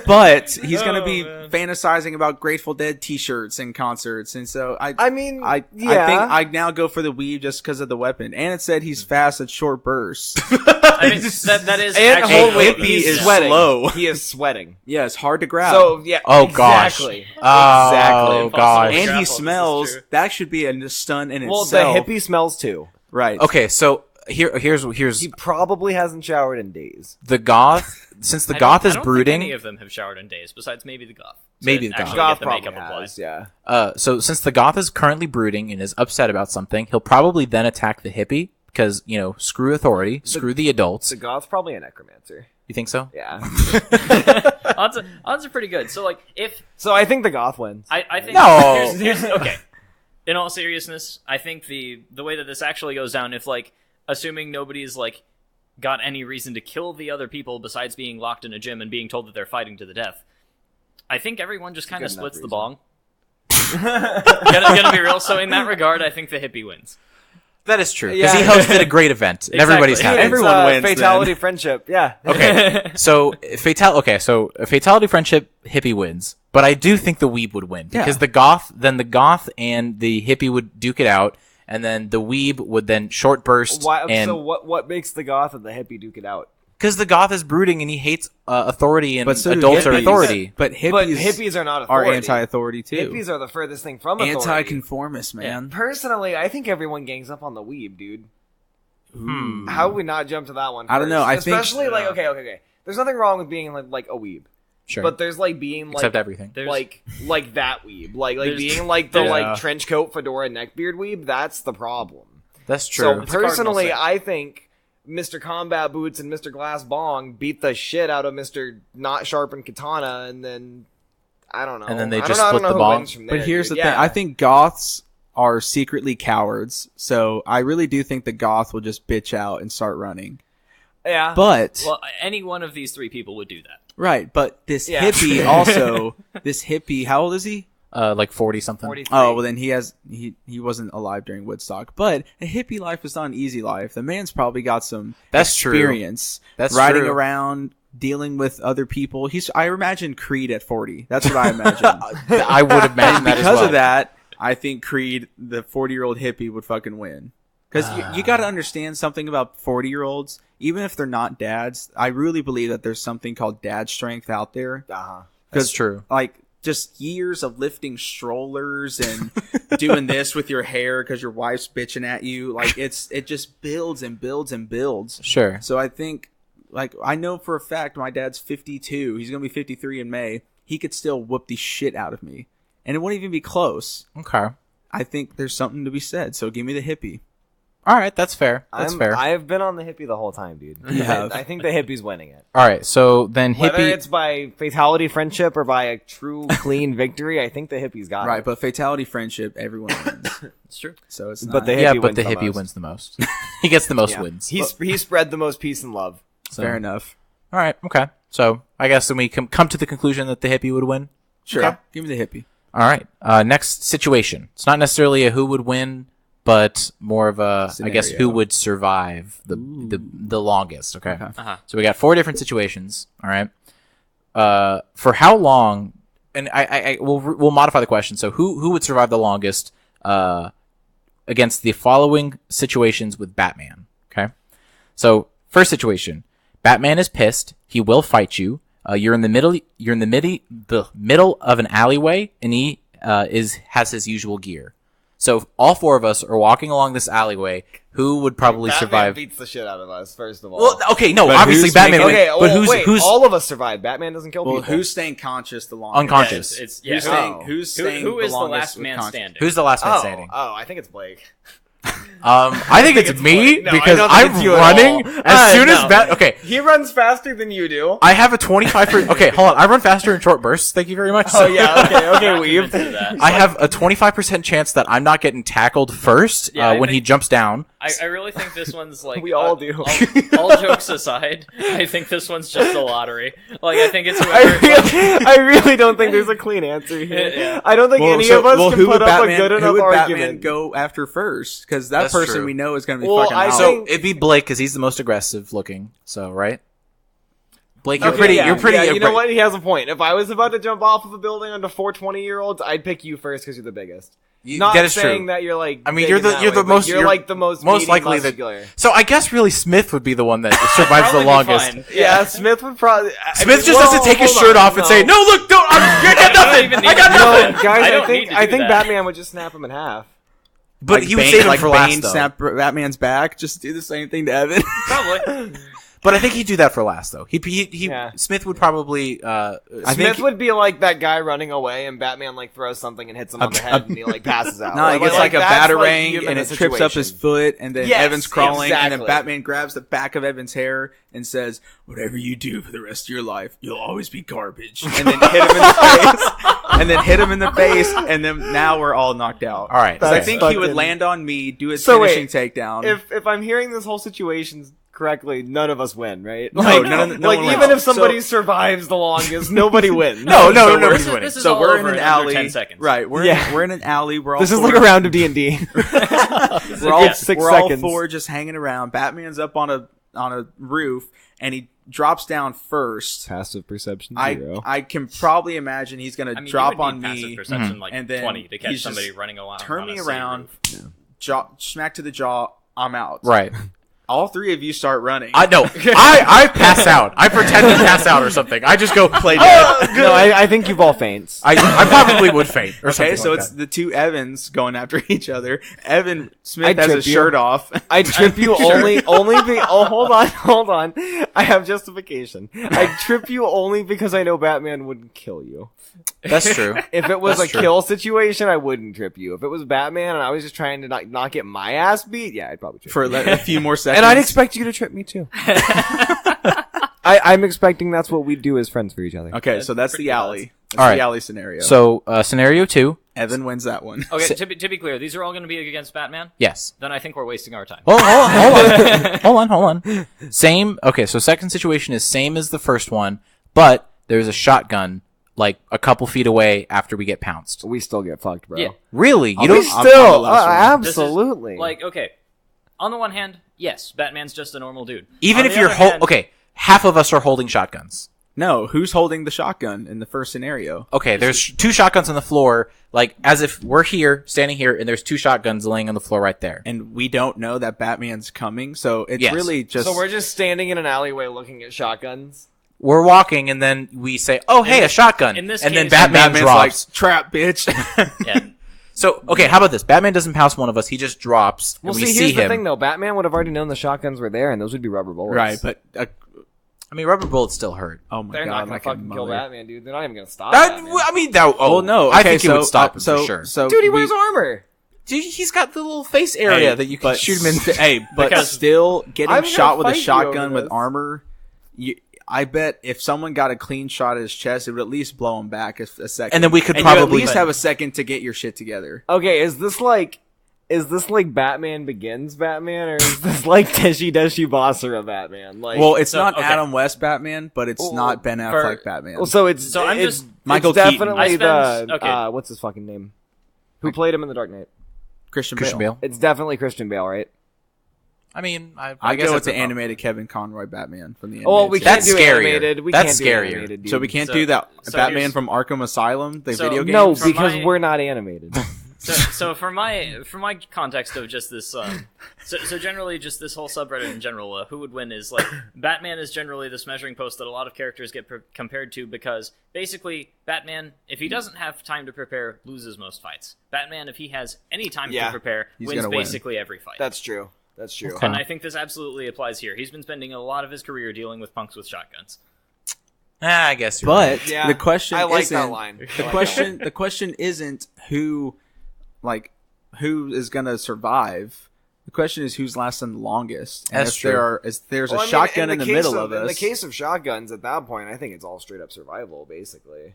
Speaker 4: but he's gonna be
Speaker 5: man.
Speaker 4: fantasizing about Grateful Dead T-shirts and concerts, and so
Speaker 3: I mean,
Speaker 4: I think I now go for the weave just because of the weapon, and it said he's fast at short bursts.
Speaker 5: I mean, that is
Speaker 3: and
Speaker 5: actually
Speaker 3: hold wait,
Speaker 4: hippie
Speaker 3: he's
Speaker 4: is
Speaker 3: sweating.
Speaker 4: slow.
Speaker 3: He is sweating.
Speaker 4: Yeah, it's hard to grab.
Speaker 3: So yeah.
Speaker 1: Oh, gosh.
Speaker 3: Exactly.
Speaker 1: Oh,
Speaker 3: Exactly.
Speaker 1: gosh.
Speaker 4: and
Speaker 5: Grapple,
Speaker 4: he
Speaker 5: this is
Speaker 4: smells.
Speaker 5: true.
Speaker 4: That should be a stun in
Speaker 3: Well,
Speaker 4: itself.
Speaker 3: the hippie smells too.
Speaker 4: right?
Speaker 1: Okay, so here's
Speaker 3: He probably hasn't showered in days.
Speaker 1: the goth. Since the goth is
Speaker 5: I don't
Speaker 1: brooding,
Speaker 5: think any of them have showered in days, besides maybe the goth.
Speaker 1: Maybe the goth.
Speaker 5: actually
Speaker 3: Goth
Speaker 5: get the
Speaker 3: probably
Speaker 5: makeup applied.
Speaker 3: has, yeah.
Speaker 1: so since the goth is currently brooding and is upset about something, he'll probably then attack the hippie because screw authority, screw the adults.
Speaker 3: The goth's probably a necromancer.
Speaker 1: You think so?
Speaker 3: Yeah.
Speaker 5: Odds are pretty good. So, like, if
Speaker 3: So I think the goth wins.
Speaker 5: I think
Speaker 1: No.
Speaker 5: here's okay. In all seriousness, I think the way that this actually goes down, if like assuming nobody's like got any reason to kill the other people besides being locked in a gym and being told that they're fighting to the death, I think everyone just kind of
Speaker 3: Good enough
Speaker 5: splits the
Speaker 3: reason.
Speaker 5: bong. gonna be real. So in that regard, I think the hippie wins.
Speaker 1: That is true because
Speaker 3: Yeah.
Speaker 1: he hosted a great event and everybody's
Speaker 5: Exactly.
Speaker 1: happy.
Speaker 4: Everyone wins,
Speaker 3: Fatality
Speaker 4: then.
Speaker 3: friendship. Yeah.
Speaker 1: Okay, so fatality friendship hippie wins, but I do think the weeb would win because the goth and the hippie would duke it out, and then the weeb would then short burst.
Speaker 3: Why,
Speaker 1: and
Speaker 3: so what makes the goth and the hippie duke it out?
Speaker 1: because the goth is brooding and he hates authority and
Speaker 4: But so do
Speaker 1: adults are
Speaker 4: hippies.
Speaker 1: authority.
Speaker 4: But hippies,
Speaker 3: But hippies are not
Speaker 4: are
Speaker 3: authority.
Speaker 4: anti-authority too.
Speaker 3: Hippies are the furthest thing from authority.
Speaker 4: Anti-conformist, man.
Speaker 3: Personally, I think everyone gangs up on the weeb, dude. How would we not jump to that one?
Speaker 4: I don't know,
Speaker 3: first?
Speaker 4: I think-
Speaker 3: Especially like okay. There's nothing wrong with being like a weeb,
Speaker 1: Sure,
Speaker 3: but there's like being like
Speaker 1: except everything.
Speaker 5: There's-
Speaker 3: like that weeb, like
Speaker 5: There's-
Speaker 3: being like the
Speaker 4: Yeah.
Speaker 3: like trench coat, fedora, neckbeard weeb. That's the problem.
Speaker 1: That's true.
Speaker 3: So
Speaker 5: It's a cardinal
Speaker 3: personally,
Speaker 5: sin.
Speaker 3: I think Mr. Combat Boots and Mr. Glass Bong beat the shit out of Mr. Not Sharpened Katana, and then I don't know.
Speaker 1: And then they
Speaker 3: I don't
Speaker 1: just
Speaker 3: know- I
Speaker 1: split
Speaker 3: don't know
Speaker 1: the
Speaker 3: who
Speaker 1: bong.
Speaker 3: wins from there,
Speaker 4: But here's
Speaker 3: dude.
Speaker 4: the thing. I think goths are secretly cowards, so I really do think the goth will just bitch out and start running.
Speaker 3: yeah.
Speaker 4: But
Speaker 5: Well, any one of these three people would do that.
Speaker 4: right, but this
Speaker 3: Yeah.
Speaker 4: hippie also, this hippie, how old is he?
Speaker 1: Like 40 something.
Speaker 3: 43.
Speaker 4: Oh, well then he wasn't alive during Woodstock. But a hippie life is not an easy life. The man's probably got some
Speaker 1: That's true.
Speaker 4: experience.
Speaker 1: That's
Speaker 4: riding
Speaker 1: true.
Speaker 4: around, dealing with other people. I imagine Creed at 40. That's what I imagine.
Speaker 1: I would imagine that as
Speaker 4: Because
Speaker 1: well.
Speaker 4: of that, I think Creed, the 40-year-old hippie, would fucking win. Because you got to understand something about 40-year-olds. Even if they're not dads, I really believe that there's something called dad strength out there.
Speaker 3: Uh-huh.
Speaker 1: That's true.
Speaker 4: Like, just years of lifting strollers and doing this with your hair because your wife's bitching at you. Like, it just builds and builds and builds.
Speaker 1: Sure.
Speaker 4: So I think, like, I know for a fact my dad's 52. He's going to be 53 in May. He could still whoop the shit out of me. And it wouldn't even be close.
Speaker 1: Okay.
Speaker 4: I think there's something to be said. So give me the hippie.
Speaker 1: All right, that's fair. That's fair.
Speaker 3: I have been on the hippie the whole time, dude.
Speaker 4: You have.
Speaker 3: I think the hippie's winning it.
Speaker 1: All right, so then
Speaker 3: Whether
Speaker 1: hippie.
Speaker 3: it's by fatality friendship or by a true clean victory, I think the hippie's got
Speaker 4: Right,
Speaker 3: it.
Speaker 4: but fatality friendship, everyone wins.
Speaker 5: It's true.
Speaker 4: So it's
Speaker 3: But
Speaker 4: not.
Speaker 3: the
Speaker 1: Yeah,
Speaker 3: hippie
Speaker 1: but
Speaker 3: wins
Speaker 1: the
Speaker 3: the
Speaker 1: hippie
Speaker 3: most.
Speaker 1: wins the most. He gets the most
Speaker 3: Yeah.
Speaker 1: wins.
Speaker 3: He spread the most peace and love.
Speaker 1: So-
Speaker 4: Fair enough.
Speaker 1: All right, okay. So I guess then we come to the conclusion that the hippie would win.
Speaker 4: Sure.
Speaker 1: Okay.
Speaker 4: Give me the hippie.
Speaker 1: All right. Next situation. It's not necessarily a who would win, but more of a, I guess,
Speaker 4: Scenario.
Speaker 1: who would survive the longest. Okay.
Speaker 5: Uh-huh.
Speaker 1: So we got 4 different situations. All right. For how long? And we'll modify the question. So who would survive the longest against the following situations with Batman? Okay. So first situation, Batman is pissed. He will fight you. You're in the middle. You're in the middle of an alleyway, and he has his usual gear. So all 4 of us are walking along this alleyway. Who would probably
Speaker 3: Batman
Speaker 1: survive?
Speaker 3: beats the shit out of us, first of all.
Speaker 1: Well, okay, no,
Speaker 4: But
Speaker 1: obviously
Speaker 4: who's
Speaker 1: Batman.
Speaker 4: making-
Speaker 1: would-
Speaker 3: okay,
Speaker 1: but
Speaker 3: wait,
Speaker 1: who's
Speaker 3: all of us survive. Batman doesn't kill
Speaker 4: Well,
Speaker 3: people.
Speaker 4: who's staying conscious the longest?
Speaker 1: unconscious?
Speaker 5: It's yeah.
Speaker 4: Who's
Speaker 5: who-
Speaker 4: staying? Who's
Speaker 5: who
Speaker 4: staying?
Speaker 5: who is the
Speaker 4: longest
Speaker 5: last
Speaker 4: with
Speaker 5: man
Speaker 4: conscious?
Speaker 5: standing?
Speaker 1: Who's the last man standing?
Speaker 3: Oh, I think it's Blake.
Speaker 1: I think it's me
Speaker 3: Blake. No, I
Speaker 1: because
Speaker 3: don't think
Speaker 1: I'm
Speaker 3: it's you at
Speaker 1: running
Speaker 3: all.
Speaker 1: as soon as
Speaker 3: No.
Speaker 1: Okay,
Speaker 3: He runs faster than you do.
Speaker 1: I have a 25%. Okay, hold on. I run faster in short bursts. Thank you very much.
Speaker 3: Oh yeah, okay,
Speaker 5: We've
Speaker 3: we've.
Speaker 5: been that.
Speaker 1: I have a 25% chance that I'm not getting tackled first
Speaker 5: Yeah, I
Speaker 1: when he
Speaker 5: think-
Speaker 1: jumps down.
Speaker 5: I really think this one's like
Speaker 3: We all do.
Speaker 5: All jokes aside, I think this one's just a lottery. Like I think it's whoever.
Speaker 3: I really don't think there's a clean answer here.
Speaker 5: Yeah.
Speaker 3: I don't think any of us can
Speaker 4: who
Speaker 3: put
Speaker 4: would
Speaker 3: up
Speaker 4: Batman,
Speaker 3: a good
Speaker 4: who
Speaker 3: enough
Speaker 4: would
Speaker 3: argument.
Speaker 4: Batman go after first? Because that
Speaker 1: That's
Speaker 4: person
Speaker 1: true.
Speaker 4: we know is going to be
Speaker 3: Well,
Speaker 4: fucking
Speaker 3: I
Speaker 4: out.
Speaker 3: think-
Speaker 1: So it'd be Blake because he's the most aggressive looking. So right, Blake, you're
Speaker 3: Okay,
Speaker 1: pretty.
Speaker 3: yeah,
Speaker 1: You're pretty.
Speaker 3: yeah, you know what? He has a point. If I was about to jump off of a building onto 420-year-olds, I'd pick you first because you're the biggest. Not
Speaker 1: that is
Speaker 3: saying
Speaker 1: true.
Speaker 3: that you're like.
Speaker 1: I mean,
Speaker 3: big
Speaker 1: you're
Speaker 3: in
Speaker 1: the
Speaker 3: that
Speaker 1: you're
Speaker 3: way,
Speaker 1: the
Speaker 3: but
Speaker 1: most
Speaker 3: You're like the most
Speaker 1: most
Speaker 3: meaty,
Speaker 1: likely
Speaker 3: muscular.
Speaker 1: So I guess really Smith would be the one that survives the
Speaker 5: Probably be
Speaker 1: longest.
Speaker 5: fine.
Speaker 3: Yeah, Smith would probably.
Speaker 1: Smith just has to take his shirt off and say, "No, look, don't. I got nothing.
Speaker 5: even
Speaker 1: I
Speaker 5: need
Speaker 1: got
Speaker 5: to-
Speaker 1: nothing."
Speaker 3: No, guys,
Speaker 5: I
Speaker 3: I
Speaker 5: don't
Speaker 3: think
Speaker 5: need to do that.
Speaker 3: Batman would just snap him in half.
Speaker 1: But
Speaker 4: Like
Speaker 1: he would
Speaker 4: Bane-
Speaker 1: save him
Speaker 4: like
Speaker 1: for
Speaker 4: Bane
Speaker 1: last, though.
Speaker 4: snap Batman's back. Just do the same thing to Evan.
Speaker 5: Probably.
Speaker 1: But I think he'd do that for last, though. He
Speaker 3: Yeah.
Speaker 1: Smith would probably.
Speaker 4: I
Speaker 3: Smith
Speaker 4: think-
Speaker 3: would be like that guy running away, and Batman like throws something and hits him on the head, and he like passes out.
Speaker 4: No, he gets like a
Speaker 3: that's,
Speaker 4: batarang
Speaker 3: you in
Speaker 4: and
Speaker 3: a
Speaker 4: it trips up his
Speaker 3: situation.
Speaker 4: foot, and then
Speaker 3: Yes,
Speaker 4: Evan's crawling, and then
Speaker 3: exactly.
Speaker 4: Batman grabs the back of Evan's hair and says, "Whatever you do for the rest of your life, you'll always be garbage." And then hit him in the face, and then now we're all knocked out.
Speaker 1: All right.
Speaker 4: 'Cause I
Speaker 3: That's
Speaker 4: think he would
Speaker 3: fucking-
Speaker 4: land on me, do a
Speaker 3: So
Speaker 4: finishing
Speaker 3: wait,
Speaker 4: takedown.
Speaker 3: If I'm hearing this whole situation correctly, none of us win, right?
Speaker 4: No,
Speaker 3: Like,
Speaker 4: no
Speaker 3: like
Speaker 4: one
Speaker 3: even
Speaker 4: wins.
Speaker 3: if somebody
Speaker 4: So-
Speaker 3: survives the longest, nobody wins.
Speaker 4: No,
Speaker 5: This is-
Speaker 4: winning.
Speaker 5: this is
Speaker 4: So
Speaker 5: all
Speaker 4: we're in
Speaker 5: over
Speaker 4: an
Speaker 5: in under
Speaker 4: alley.
Speaker 5: 10 seconds.
Speaker 4: Right. We're in an alley. We're all
Speaker 3: This is
Speaker 4: four,
Speaker 3: like a round of D&D.
Speaker 4: we're all
Speaker 3: 6
Speaker 4: we're
Speaker 3: seconds.
Speaker 4: all four just hanging around. Batman's up on a roof and he drops down first.
Speaker 3: Passive perception 0.
Speaker 4: I can probably imagine he's gonna
Speaker 5: I mean,
Speaker 4: drop
Speaker 5: you would
Speaker 4: on
Speaker 5: need passive
Speaker 4: me,
Speaker 5: perception like
Speaker 4: and then
Speaker 5: 20 to catch
Speaker 4: he's
Speaker 5: somebody
Speaker 4: just
Speaker 5: running along.
Speaker 4: turn
Speaker 5: on
Speaker 4: me
Speaker 5: a city
Speaker 4: around,
Speaker 5: roof.
Speaker 4: smack to the jaw. I'm out.
Speaker 1: Right.
Speaker 4: All three of you start running.
Speaker 1: I know. I pass out. I pretend to pass out or something. I just go play dead.
Speaker 3: No, I think you've all faints.
Speaker 1: I probably would faint. Or
Speaker 4: Okay,
Speaker 1: something
Speaker 4: so
Speaker 1: like
Speaker 4: it's
Speaker 1: that.
Speaker 4: the two Evans going after each other. Evan Smith
Speaker 3: I'd
Speaker 4: has
Speaker 3: trip
Speaker 4: his
Speaker 3: you.
Speaker 4: shirt off.
Speaker 3: I trip you only hold on. I have justification. I trip you only because I know Batman wouldn't kill you.
Speaker 1: That's true.
Speaker 3: If it was
Speaker 1: That's
Speaker 3: a
Speaker 1: true.
Speaker 3: kill situation, I wouldn't trip you. If it was Batman and I was just trying to not get my ass beat, yeah, I'd probably trip
Speaker 4: For
Speaker 3: you.
Speaker 4: a few more seconds.
Speaker 3: And I'd expect you to trip me too. I'm expecting that's what we do as friends for each other.
Speaker 4: Okay, so that's
Speaker 5: pretty
Speaker 4: the
Speaker 5: odds.
Speaker 4: alley. That's
Speaker 1: All right.
Speaker 4: the alley scenario.
Speaker 1: So, scenario 2.
Speaker 4: Evan wins that one.
Speaker 5: Okay, to be clear, these are all going to be against Batman?
Speaker 1: Yes.
Speaker 5: Then I think we're wasting our time.
Speaker 1: Oh, hold on. Same. Okay, so second situation is same as the first one, but there's a shotgun like a couple feet away after we get pounced.
Speaker 3: We still get fucked, bro.
Speaker 5: Yeah.
Speaker 1: Really? You
Speaker 3: We
Speaker 1: don't?
Speaker 4: I'm the
Speaker 3: still,
Speaker 4: last one.
Speaker 5: This is,
Speaker 3: absolutely.
Speaker 5: like, okay, on the one hand, yes, Batman's just a normal dude.
Speaker 1: Even
Speaker 5: On
Speaker 1: if
Speaker 5: the
Speaker 1: you're
Speaker 5: other hand-
Speaker 1: okay, half of us are holding shotguns.
Speaker 4: No, who's holding the shotgun in the first scenario?
Speaker 1: Okay, there's two shotguns on the floor, like as if we're here, standing here, and there's two shotguns laying on the floor right there.
Speaker 4: And we don't know that Batman's coming, so it's
Speaker 1: Yes.
Speaker 4: really just...
Speaker 3: so we're just standing in an alleyway looking at shotguns.
Speaker 1: We're walking, and then we say, "Oh, hey, a shotgun!"
Speaker 5: in this
Speaker 1: and then
Speaker 5: case-
Speaker 1: Batman
Speaker 4: Batman's
Speaker 1: drops.
Speaker 4: like, trap, bitch.
Speaker 5: Yeah.
Speaker 1: So, okay, how about this? Batman doesn't pounce one of us; he just drops,
Speaker 3: Well,
Speaker 1: and we
Speaker 3: see,
Speaker 1: see
Speaker 3: here's the
Speaker 1: him.
Speaker 3: thing, though. Batman would have already known the shotguns were there, and those would be rubber bullets.
Speaker 4: Right, but...
Speaker 1: I mean, rubber bullets still hurt.
Speaker 4: oh my
Speaker 3: They're
Speaker 4: god,
Speaker 3: not gonna
Speaker 4: like a
Speaker 3: fucking kill
Speaker 4: mother.
Speaker 3: Batman, dude. They're not even gonna stop
Speaker 1: That,
Speaker 3: Batman.
Speaker 1: I mean, that. Oh,
Speaker 4: Well, no.
Speaker 1: I
Speaker 4: okay,
Speaker 1: think he
Speaker 4: so,
Speaker 1: would stop him
Speaker 4: so,
Speaker 1: for sure.
Speaker 4: So
Speaker 3: Dude, he
Speaker 4: we-
Speaker 3: wears armor.
Speaker 1: Dude, he's got the little face area
Speaker 4: Hey,
Speaker 1: that you can
Speaker 4: but
Speaker 1: shoot him in.
Speaker 4: Hey, but
Speaker 5: Because-
Speaker 4: still getting
Speaker 3: I'm gonna
Speaker 4: shot with a
Speaker 3: fight you
Speaker 4: shotgun
Speaker 3: over
Speaker 4: with
Speaker 3: this.
Speaker 4: armor. I bet if someone got a clean shot at his chest, it would at least blow him back a second.
Speaker 1: And then we could
Speaker 4: you
Speaker 1: probably
Speaker 4: at least
Speaker 1: win.
Speaker 4: have a second to get your shit together.
Speaker 3: Okay, is this like Batman Begins Batman, or is this like Teshi Deshi Basara Batman? Like,
Speaker 4: Well, it's
Speaker 5: So,
Speaker 4: not
Speaker 5: okay.
Speaker 4: Adam West Batman, but it's not Ben Affleck Batman.
Speaker 3: well, so it's
Speaker 5: So I'm
Speaker 3: it's,
Speaker 5: just-
Speaker 4: Michael
Speaker 3: it's
Speaker 4: Keaton.
Speaker 3: definitely
Speaker 5: I spend-
Speaker 3: the
Speaker 5: okay.
Speaker 3: what's his fucking name? Who played him in The Dark Knight?
Speaker 4: Christian
Speaker 1: Christian Bale.
Speaker 3: It's definitely Christian Bale, right?
Speaker 1: I mean, I
Speaker 4: I
Speaker 1: guess
Speaker 4: go
Speaker 1: that's
Speaker 4: with the
Speaker 1: a-
Speaker 4: animated Kevin Conroy Batman from the animated
Speaker 3: Oh, we
Speaker 4: series.
Speaker 3: can't
Speaker 1: That's
Speaker 3: do
Speaker 1: scarier.
Speaker 3: animated. We
Speaker 1: That's
Speaker 3: can't do
Speaker 1: scarier.
Speaker 3: animated, dude.
Speaker 4: So we can't
Speaker 5: So-
Speaker 4: do that.
Speaker 5: so
Speaker 4: Batman
Speaker 5: here's-
Speaker 4: from Arkham Asylum, the
Speaker 5: So-
Speaker 4: video game.
Speaker 3: No,
Speaker 5: From
Speaker 3: because
Speaker 5: my-
Speaker 3: we're not animated.
Speaker 5: So for my context of just this, so generally just this whole subreddit in general, who would win is like Batman is generally this measuring post that a lot of characters get compared to because basically Batman, if he doesn't have time to prepare, loses most fights. Batman, if he has any time
Speaker 3: Yeah.
Speaker 5: to prepare,
Speaker 4: He's
Speaker 5: wins
Speaker 4: gonna win.
Speaker 5: basically every fight.
Speaker 3: That's true. That's true.
Speaker 1: Okay.
Speaker 5: And I think this absolutely applies here. He's been spending a lot of his career dealing with punks with shotguns.
Speaker 1: I guess you're right.
Speaker 4: But
Speaker 3: Yeah,
Speaker 4: the question
Speaker 3: I like
Speaker 4: isn't,
Speaker 3: that line.
Speaker 4: The question isn't who is gonna survive. The question is who's lasting the longest. And
Speaker 1: That's
Speaker 4: if
Speaker 1: true.
Speaker 4: there's
Speaker 3: Well,
Speaker 4: a
Speaker 3: I mean,
Speaker 4: shotgun in the
Speaker 3: case
Speaker 4: middle of us.
Speaker 3: In the case of shotguns, at that point, I think it's all straight up survival, basically.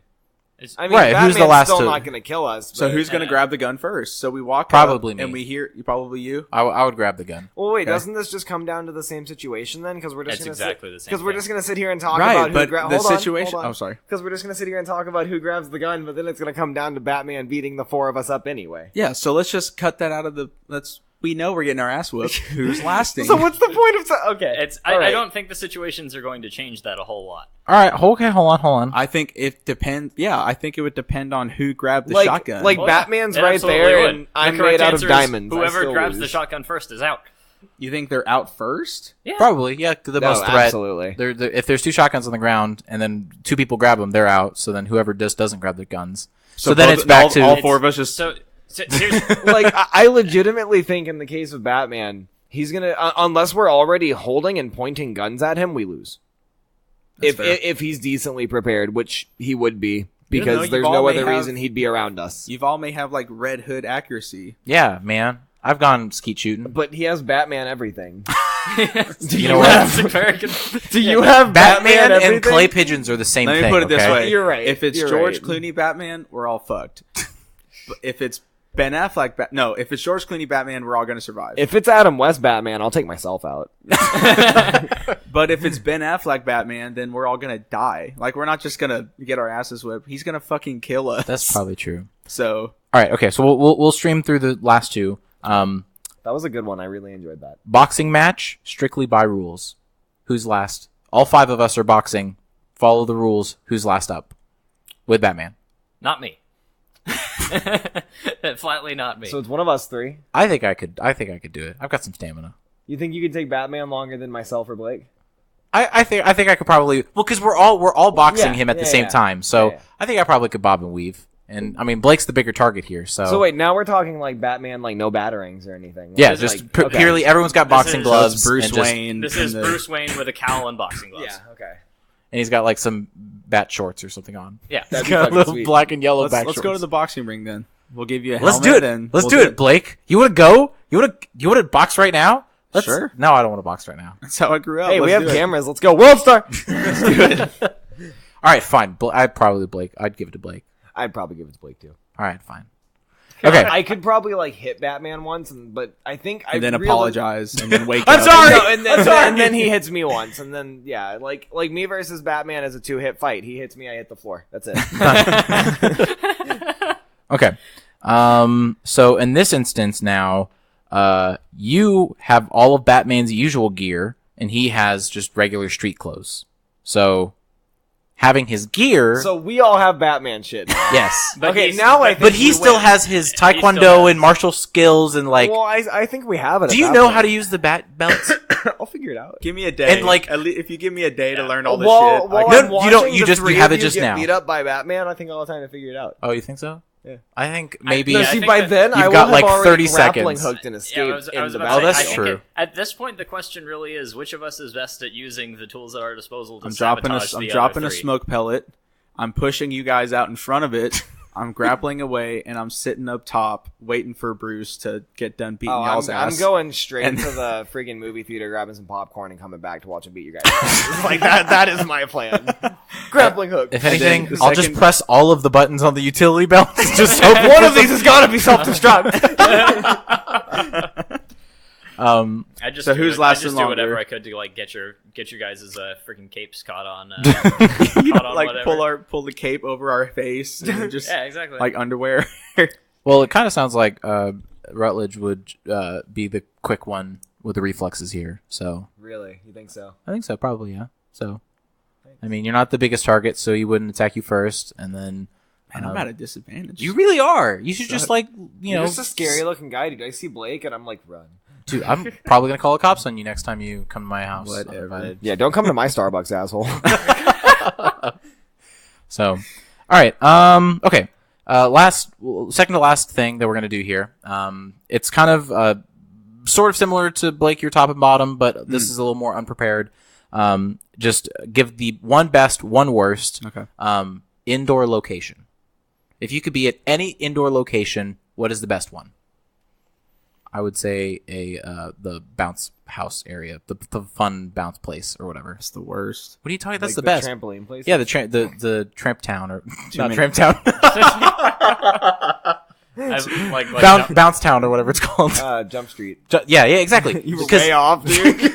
Speaker 5: It's-
Speaker 3: I mean,
Speaker 1: Right, who's
Speaker 3: Batman's
Speaker 1: the last
Speaker 3: still
Speaker 1: to-
Speaker 3: not going to kill us.
Speaker 4: so
Speaker 3: but-
Speaker 4: who's gonna grab the gun first? So we walk
Speaker 1: Probably
Speaker 4: up
Speaker 1: me.
Speaker 4: and we hear probably you.
Speaker 1: I would grab the gun.
Speaker 3: Well, wait,
Speaker 4: Okay.
Speaker 3: doesn't this just come down to the same situation then? Because we're just
Speaker 5: It's
Speaker 3: gonna
Speaker 5: exactly the same
Speaker 3: Because we're
Speaker 5: thing.
Speaker 3: just going to sit here and talk
Speaker 4: Right,
Speaker 3: about who
Speaker 4: but
Speaker 3: grabs
Speaker 4: the situation. Oh, sorry.
Speaker 3: Because we're just going to sit here and talk about who grabs the gun, but then it's going to come down to Batman beating the four of us up anyway.
Speaker 4: Yeah. So let's just cut that out of the. We know we're getting our ass whooped. Who's lasting?
Speaker 3: So what's the point of... Okay.
Speaker 5: I
Speaker 3: all right.
Speaker 5: don't think the situations are going to change that a whole lot.
Speaker 1: All right. Okay. Hold on.
Speaker 4: I think it depends. Yeah, I think it would depend on who grabbed the
Speaker 3: like,
Speaker 4: shotgun.
Speaker 3: Like
Speaker 5: Well, yeah,
Speaker 3: Batman's
Speaker 5: it
Speaker 3: right
Speaker 5: absolutely
Speaker 3: there,
Speaker 5: would.
Speaker 3: and
Speaker 5: The
Speaker 3: I'm
Speaker 5: correct
Speaker 3: made out of
Speaker 5: answer is
Speaker 3: diamonds. I
Speaker 5: Whoever
Speaker 3: still
Speaker 5: grabs
Speaker 3: lose.
Speaker 5: the shotgun first is out.
Speaker 4: you think they're out first?
Speaker 5: Yeah.
Speaker 1: Probably, yeah. The
Speaker 3: No,
Speaker 1: most threat.
Speaker 3: absolutely.
Speaker 1: If there's two shotguns on the ground and then two people grab them, they're out. So then whoever just doesn't grab the guns. So then
Speaker 4: both-
Speaker 1: it's back to
Speaker 4: all four of us just.
Speaker 5: So here's
Speaker 3: Like, I legitimately think in the case of Batman, he's gonna unless we're already holding and pointing guns at him, we lose.
Speaker 4: That's fair.
Speaker 3: If he's decently prepared, which he would be,
Speaker 4: though
Speaker 3: because
Speaker 4: you've
Speaker 3: there's
Speaker 4: all
Speaker 3: no
Speaker 4: may
Speaker 3: other
Speaker 4: have-
Speaker 3: reason he'd be around us.
Speaker 4: You all may have like Red Hood accuracy.
Speaker 1: yeah, man. I've gone skeet shooting.
Speaker 3: But he has Batman everything.
Speaker 1: You know what?
Speaker 3: Do you have
Speaker 1: Batman and
Speaker 3: everything?
Speaker 1: clay pigeons are the same
Speaker 4: Let
Speaker 1: thing.
Speaker 4: me put it this
Speaker 1: okay?
Speaker 4: way:
Speaker 3: You're right.
Speaker 4: If it's
Speaker 3: You're
Speaker 4: George
Speaker 3: right.
Speaker 4: Clooney Batman, we're all fucked. But if it's Ben Affleck, no, if it's George Clooney Batman, we're all going to survive.
Speaker 3: If it's Adam West Batman, I'll take myself out.
Speaker 4: But if it's Ben Affleck Batman, then we're all going to die. Like, we're not just going to get our asses whipped. He's going to fucking kill us.
Speaker 1: That's probably true.
Speaker 4: So.
Speaker 1: All right. Okay. So we'll stream through the last two.
Speaker 3: That was a good one. I really enjoyed that.
Speaker 1: Boxing match, strictly by rules. Who's last? All 5 of us are boxing. Follow the rules. Who's last up? With Batman.
Speaker 5: Not me. Flatly not me.
Speaker 3: So it's one of us 3.
Speaker 1: I think I could do it. I've got some stamina.
Speaker 3: You think you could take Batman longer than myself or Blake?
Speaker 1: I think I could probably, well, because we're all boxing him at the same time. So
Speaker 3: Yeah.
Speaker 1: I think I probably could bob and weave. And I mean, Blake's the bigger target here.
Speaker 3: So wait, now we're talking like Batman, like no batterings or anything.
Speaker 1: Yeah,
Speaker 3: Like,
Speaker 1: just
Speaker 3: okay.
Speaker 1: purely everyone's got boxing
Speaker 5: is-
Speaker 1: gloves.
Speaker 4: It's Bruce
Speaker 1: and just-
Speaker 4: Wayne.
Speaker 5: This
Speaker 4: in
Speaker 5: is
Speaker 4: the-
Speaker 5: Bruce Wayne with a cowl and boxing gloves.
Speaker 3: Yeah. Okay.
Speaker 1: and he's got like some bat shorts or something on.
Speaker 5: Yeah.
Speaker 3: That'd
Speaker 1: He's
Speaker 3: be
Speaker 1: got
Speaker 3: fucking
Speaker 1: little
Speaker 3: sweet.
Speaker 1: black and yellow
Speaker 4: Let's
Speaker 1: back
Speaker 4: go to
Speaker 1: shorts.
Speaker 4: the boxing ring then. We'll give you a
Speaker 1: Let's
Speaker 4: helmet.
Speaker 1: do it.
Speaker 4: And
Speaker 1: Let's
Speaker 4: we'll
Speaker 1: do it, Blake. You want to go? You want to box right now?
Speaker 4: Sure.
Speaker 1: No, I don't want to box right now.
Speaker 4: That's how I grew up.
Speaker 3: Hey, we
Speaker 4: Let's
Speaker 3: have
Speaker 4: do it.
Speaker 3: cameras. Let's go. World Star.
Speaker 1: All right, fine. I'd probably Blake. I'd give it to Blake.
Speaker 3: I'd probably give it to Blake too.
Speaker 1: All right, fine. Okay.
Speaker 3: I could probably like hit Batman once, but I think I
Speaker 4: And then
Speaker 3: really-
Speaker 4: apologize and then wake
Speaker 1: I'm
Speaker 4: up.
Speaker 1: sorry!
Speaker 3: No, and then he hits me once, and then yeah, like me versus Batman is a 2-hit fight. He hits me, I hit the floor. That's it.
Speaker 1: Okay. So in this instance now, you have all of Batman's usual gear, and he has just regular street clothes. So having his gear,
Speaker 3: So we all have Batman shit. Now.
Speaker 1: yes.
Speaker 5: But
Speaker 3: Okay,
Speaker 5: he's-
Speaker 3: now I think
Speaker 1: But he
Speaker 3: we
Speaker 1: still
Speaker 3: win.
Speaker 1: has his
Speaker 5: still
Speaker 1: taekwondo
Speaker 5: has-
Speaker 1: and martial skills and like.
Speaker 3: Well, I think we have it.
Speaker 1: Do
Speaker 3: at
Speaker 1: you
Speaker 3: that
Speaker 1: know
Speaker 3: point.
Speaker 1: how to use the bat belts?
Speaker 3: I'll figure it out.
Speaker 4: Give me a day.
Speaker 1: And, like-
Speaker 4: At least if you give me a day to learn all this
Speaker 3: While
Speaker 4: shit.
Speaker 3: I'm
Speaker 1: No, you don't-
Speaker 3: watching
Speaker 1: you
Speaker 3: the
Speaker 1: just- you
Speaker 3: three
Speaker 1: have
Speaker 3: of
Speaker 1: it just
Speaker 3: get
Speaker 1: now.
Speaker 3: Beat up by Batman. I think I'll have time to figure it out.
Speaker 1: Oh, you think so?
Speaker 3: Yeah.
Speaker 1: I think maybe.
Speaker 3: No,
Speaker 5: I
Speaker 3: see,
Speaker 5: think
Speaker 3: by
Speaker 5: that-
Speaker 3: then I
Speaker 1: You've
Speaker 3: will
Speaker 1: got,
Speaker 3: have
Speaker 1: like,
Speaker 3: already
Speaker 1: 30
Speaker 3: grappling
Speaker 1: seconds.
Speaker 3: hooked and
Speaker 5: Yeah,
Speaker 3: escaped
Speaker 5: I was
Speaker 3: in
Speaker 5: about
Speaker 3: the
Speaker 5: to
Speaker 3: battle.
Speaker 5: say,
Speaker 1: that's
Speaker 5: I think
Speaker 1: true.
Speaker 5: at this point, the question really is, which of us is best at using the tools at our disposal to
Speaker 4: I'm dropping
Speaker 5: sabotage the
Speaker 4: I'm
Speaker 5: other
Speaker 4: dropping a
Speaker 5: three?
Speaker 4: smoke pellet. I'm pushing you guys out in front of it. I'm grappling away, and I'm sitting up top waiting for Bruce to get done beating
Speaker 3: Oh,
Speaker 4: y'all's
Speaker 3: I'm
Speaker 4: ass.
Speaker 3: going straight
Speaker 4: And-
Speaker 3: to the freaking movie theater, grabbing some popcorn, and coming back to watch him beat you guys. It's like that is my plan. Grappling hook.
Speaker 1: If
Speaker 4: then
Speaker 1: anything,
Speaker 4: the
Speaker 1: I'll just
Speaker 4: second-
Speaker 1: press all of the buttons on the utility belts. Just hope
Speaker 3: One of these has got to be self-destruct.
Speaker 5: I just
Speaker 4: So
Speaker 5: do
Speaker 4: who's
Speaker 5: it-
Speaker 4: lasting
Speaker 5: I just do whatever
Speaker 4: longer?
Speaker 5: I could to like get your guys' freaking capes caught on.
Speaker 4: You
Speaker 5: caught on
Speaker 4: like
Speaker 5: whatever.
Speaker 4: pull the cape over our face, and then just
Speaker 5: Yeah, exactly.
Speaker 4: like underwear.
Speaker 1: Well, it kind of sounds like Rutledge would be the quick one with the reflexes here. So
Speaker 3: Really? You think so?
Speaker 1: I think so, probably, yeah. So, I mean, you're not the biggest target, so he wouldn't attack you first, and then
Speaker 4: Man, I'm at a disadvantage.
Speaker 1: you really are. You should just like
Speaker 3: You're just a scary-looking guy, dude. I see Blake, and I'm like, run.
Speaker 1: Dude, I'm probably gonna call the cops on you next time you come to my house.
Speaker 4: Whatever.
Speaker 1: uninvited.
Speaker 3: Yeah, don't come to my Starbucks, asshole.
Speaker 1: So, all right. Okay. Second to last thing that we're gonna do here. It's kind of sort of similar to Blake, your top and bottom, but this is a little more unprepared. Just give the one best, one worst.
Speaker 4: Okay.
Speaker 1: Indoor location. If you could be at any indoor location, what is the best one? I would say the bounce house area, the fun bounce place or whatever.
Speaker 4: That's the worst.
Speaker 3: Oh,
Speaker 1: What are you talking? That's
Speaker 3: Like
Speaker 1: the best.
Speaker 3: trampoline place.
Speaker 1: Yeah, the tramp town or not
Speaker 4: many-
Speaker 1: tramp town, bounce town or whatever it's called.
Speaker 3: Jump Street.
Speaker 1: Yeah, exactly.
Speaker 3: You were
Speaker 1: Because
Speaker 3: way off, dude.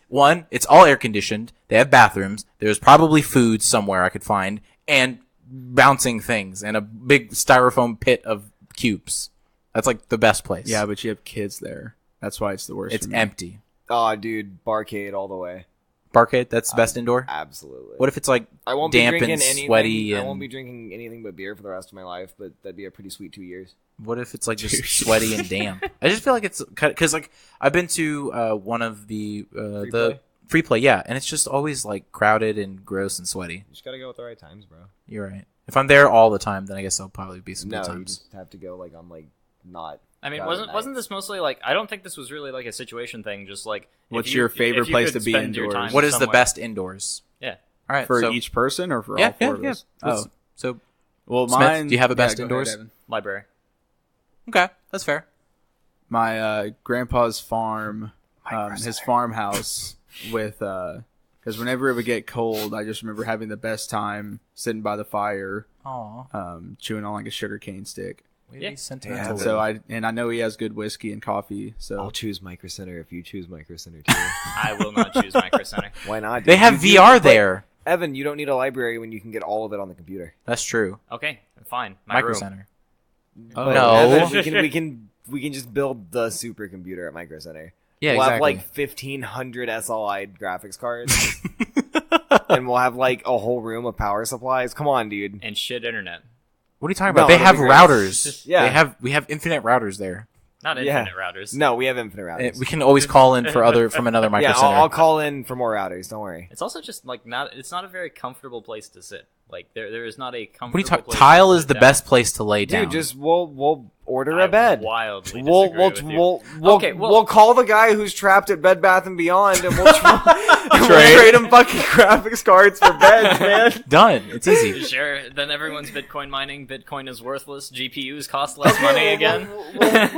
Speaker 1: one, it's all air conditioned. They have bathrooms. There's probably food somewhere I could find, and bouncing things, and a big styrofoam pit of cubes. That's like the best place.
Speaker 4: Yeah, but you have kids there. That's why it's the worst.
Speaker 1: it's
Speaker 4: for me.
Speaker 1: empty.
Speaker 3: Oh, dude, barcade all the way.
Speaker 1: Barcade, that's the best indoor.
Speaker 3: Absolutely.
Speaker 1: What if it's like
Speaker 3: I won't
Speaker 1: damp
Speaker 3: be drinking
Speaker 1: and
Speaker 3: anything.
Speaker 1: sweaty?
Speaker 3: I
Speaker 1: And
Speaker 3: won't be drinking anything but beer for the rest of my life, but that'd be a pretty sweet 2 years.
Speaker 1: what if it's like just sweaty and damp? I just feel like it's because like I've been to one of the
Speaker 3: play?
Speaker 1: free play, yeah, and it's just always like crowded and gross and sweaty.
Speaker 3: You just gotta go with the right times, bro.
Speaker 1: You're right. If I'm there all the time, then I guess I'll probably be some
Speaker 3: No,
Speaker 1: good
Speaker 3: you
Speaker 1: times.
Speaker 3: just have to go like on like not.
Speaker 5: I mean,
Speaker 3: crowded
Speaker 5: wasn't
Speaker 3: nights.
Speaker 5: this mostly like? I don't think this was really like a situation thing. Just like,
Speaker 4: What's
Speaker 5: if you-
Speaker 4: your favorite
Speaker 5: if you
Speaker 4: place
Speaker 5: could
Speaker 4: to be
Speaker 5: spend your
Speaker 4: indoors?
Speaker 5: time
Speaker 1: What is the
Speaker 5: somewhere-
Speaker 1: best indoors?
Speaker 5: Yeah.
Speaker 1: All right,
Speaker 4: for
Speaker 1: so,
Speaker 4: each person or for
Speaker 1: yeah,
Speaker 4: all four
Speaker 1: yeah,
Speaker 4: of
Speaker 1: yeah.
Speaker 4: us?
Speaker 1: Let's-
Speaker 4: Oh,
Speaker 1: So
Speaker 4: well,
Speaker 1: Smith,
Speaker 4: mine.
Speaker 1: do you have a best
Speaker 4: go ahead,
Speaker 1: indoors?
Speaker 4: Evan.
Speaker 5: Library.
Speaker 1: okay, that's fair.
Speaker 4: My grandpa's farm, his farmhouse with because whenever it would get cold, I just remember having the best time sitting by the fire,
Speaker 1: Aw.
Speaker 4: chewing on like a sugar cane stick.
Speaker 1: Way to
Speaker 5: Yeah.
Speaker 1: be sentimental.
Speaker 4: And so I know he has good whiskey and coffee. So
Speaker 3: I'll choose Micro Center if you choose Micro Center too.
Speaker 5: I will not choose Micro Center.
Speaker 3: Why not?
Speaker 1: They
Speaker 3: dude?
Speaker 1: have
Speaker 3: You-
Speaker 1: VR
Speaker 3: but,
Speaker 1: there.
Speaker 3: Evan, you don't need a library when you can get all of it on the computer.
Speaker 1: That's true.
Speaker 5: Okay, fine. My
Speaker 1: Micro
Speaker 5: room.
Speaker 1: Center.
Speaker 4: Oh,
Speaker 1: No.
Speaker 3: Evan, we can just build the supercomputer at Micro Center.
Speaker 1: Yeah,
Speaker 3: we'll
Speaker 1: exactly.
Speaker 3: have like 1,500 SLI graphics cards, and we'll have like a whole room of power supplies. Come on, dude.
Speaker 5: And shit internet.
Speaker 1: What are you talking
Speaker 3: No,
Speaker 1: about? They
Speaker 3: it'll
Speaker 1: have
Speaker 3: be great.
Speaker 1: routers.
Speaker 3: Yeah.
Speaker 1: We have infinite routers there.
Speaker 5: Not
Speaker 3: Yeah.
Speaker 5: infinite routers.
Speaker 3: No, we have infinite routers.
Speaker 1: We can always call in from another Micro
Speaker 3: yeah,
Speaker 1: Center.
Speaker 3: I'll call in for more routers. Don't worry.
Speaker 5: It's also just like it's not a very comfortable place to sit. Like there is not a comfortable.
Speaker 1: What are you talking?
Speaker 5: place
Speaker 1: Tile
Speaker 5: to
Speaker 1: is
Speaker 5: sit
Speaker 1: the
Speaker 5: down.
Speaker 1: best place to lay down.
Speaker 3: Dude, just we'll order
Speaker 5: I
Speaker 3: a bed.
Speaker 5: Wildly
Speaker 3: We'll
Speaker 5: disagree with you. Okay, well-
Speaker 3: we'll call the guy who's trapped at Bed Bath and Beyond, and we'll trade him fucking graphics cards for beds, man.
Speaker 1: done. It's easy.
Speaker 5: Sure. Then everyone's Bitcoin mining. Bitcoin is worthless. GPUs cost less money again.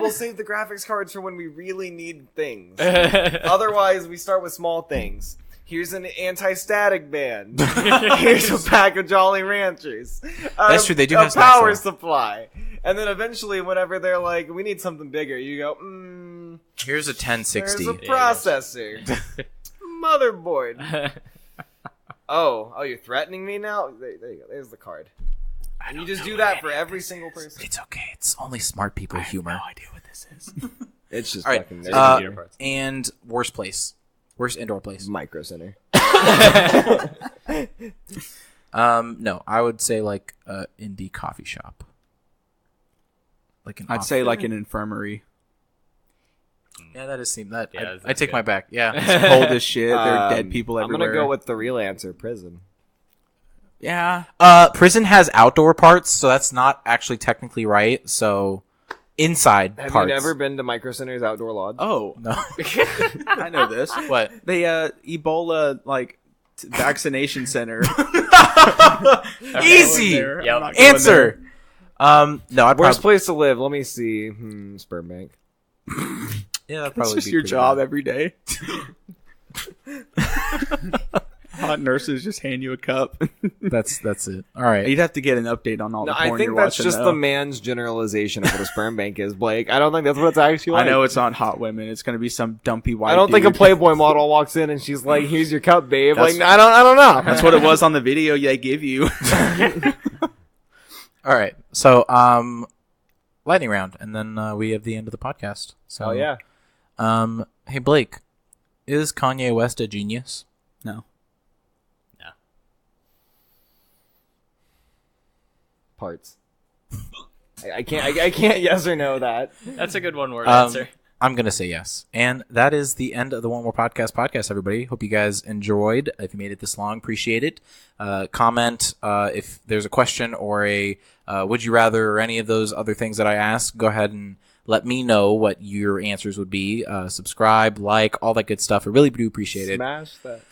Speaker 3: We'll save the graphics cards for when we really need things. Otherwise, we start with small things. Here's an anti-static band. Here's a pack of Jolly Ranchers.
Speaker 1: That's true, they do
Speaker 3: a
Speaker 1: have snacks
Speaker 3: power
Speaker 1: there.
Speaker 3: supply. And then eventually, whenever they're like, we need something bigger, you go,
Speaker 1: Here's a
Speaker 3: there's
Speaker 1: 1060.
Speaker 3: a processor. Motherboard. Oh, you're threatening me now? There you go. There's the card. And you just do that for every single person.
Speaker 1: It's okay. It's only smart people humor.
Speaker 4: no idea what this is.
Speaker 3: It's just
Speaker 1: All right.
Speaker 3: fucking
Speaker 5: computer parts.
Speaker 1: And worst place. Worst indoor place.
Speaker 3: Micro Center.
Speaker 1: No, I would say like indie coffee shop. Like an
Speaker 4: I'd say like an infirmary.
Speaker 1: Yeah, that does seem that.
Speaker 5: Yeah,
Speaker 1: I
Speaker 5: that's
Speaker 1: take
Speaker 5: good.
Speaker 1: my back. Yeah.
Speaker 4: It's cold as shit. There are dead people
Speaker 3: I'm
Speaker 4: everywhere.
Speaker 3: gonna go with the real answer, prison.
Speaker 4: yeah.
Speaker 1: Prison has outdoor parts, so that's not actually technically right. So inside
Speaker 3: Have
Speaker 1: parts.
Speaker 3: you never been to Micro Center's outdoor lodge?
Speaker 4: Oh,
Speaker 1: No.
Speaker 4: I know this.
Speaker 1: What?
Speaker 4: They Ebola vaccination center.
Speaker 1: Easy.
Speaker 5: Yep.
Speaker 4: I'm not going
Speaker 1: Answer. No, I'd
Speaker 3: Worst
Speaker 1: probably.
Speaker 3: place to live? Let me see. Sperm bank.
Speaker 1: Yeah, that'd
Speaker 4: It's
Speaker 1: probably
Speaker 4: just
Speaker 1: be
Speaker 4: your
Speaker 1: pretty
Speaker 4: job
Speaker 1: bad.
Speaker 4: every day. Hot nurses just hand you a cup.
Speaker 1: That's it. All right.
Speaker 4: You'd have to get an update on all
Speaker 3: No,
Speaker 4: the
Speaker 3: I
Speaker 4: porn
Speaker 3: think
Speaker 4: you're
Speaker 3: that's
Speaker 4: watching,
Speaker 3: just
Speaker 4: though.
Speaker 3: the man's generalization of what a sperm bank is, Blake. I don't think that's what it's actually like.
Speaker 4: I know it's on hot women. It's gonna be some dumpy white.
Speaker 3: I don't think a
Speaker 4: dude.
Speaker 3: Playboy model walks in and she's like, "Here's your cup, babe."
Speaker 4: That's-
Speaker 3: Like, I don't know.
Speaker 4: That's what it was on the video they give you.
Speaker 1: All right. So, lightning round, and then we have the end of the podcast. So,
Speaker 3: Oh yeah.
Speaker 1: Hey Blake, is Kanye West a genius?
Speaker 4: No.
Speaker 3: Parts. I can't yes or no that.
Speaker 5: That's a good one-word
Speaker 1: Um,
Speaker 5: answer.
Speaker 1: I'm gonna say yes, and that is the end of the One More Podcast. Everybody, hope you guys enjoyed. If you made it this long, appreciate it. Comment if there's a question or a would you rather or any of those other things that I asked. Go ahead and let me know what your answers would be. Subscribe, like, all that good stuff. I really do appreciate it.
Speaker 3: Smash that.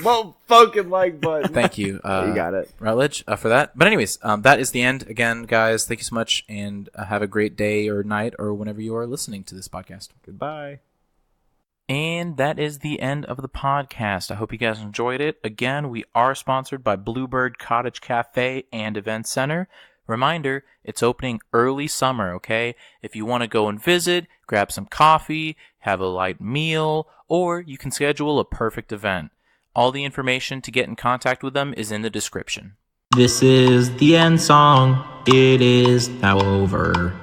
Speaker 3: Well, fucking like button.
Speaker 1: Thank you.
Speaker 3: You got it.
Speaker 1: Rutledge, for that. But anyways, that is the end. Again, guys, thank you so much, and have a great day or night or whenever you are listening to this podcast.
Speaker 3: Goodbye.
Speaker 1: And that is the end of the podcast. I hope you guys enjoyed it. Again, we are sponsored by Bluebird Cottage Cafe and Event Center. Reminder, it's opening early summer, okay? If you want to go and visit, grab some coffee, have a light meal, or you can schedule a perfect event. All the information to get in contact with them is in the description.
Speaker 2: This is the end song. It is now over.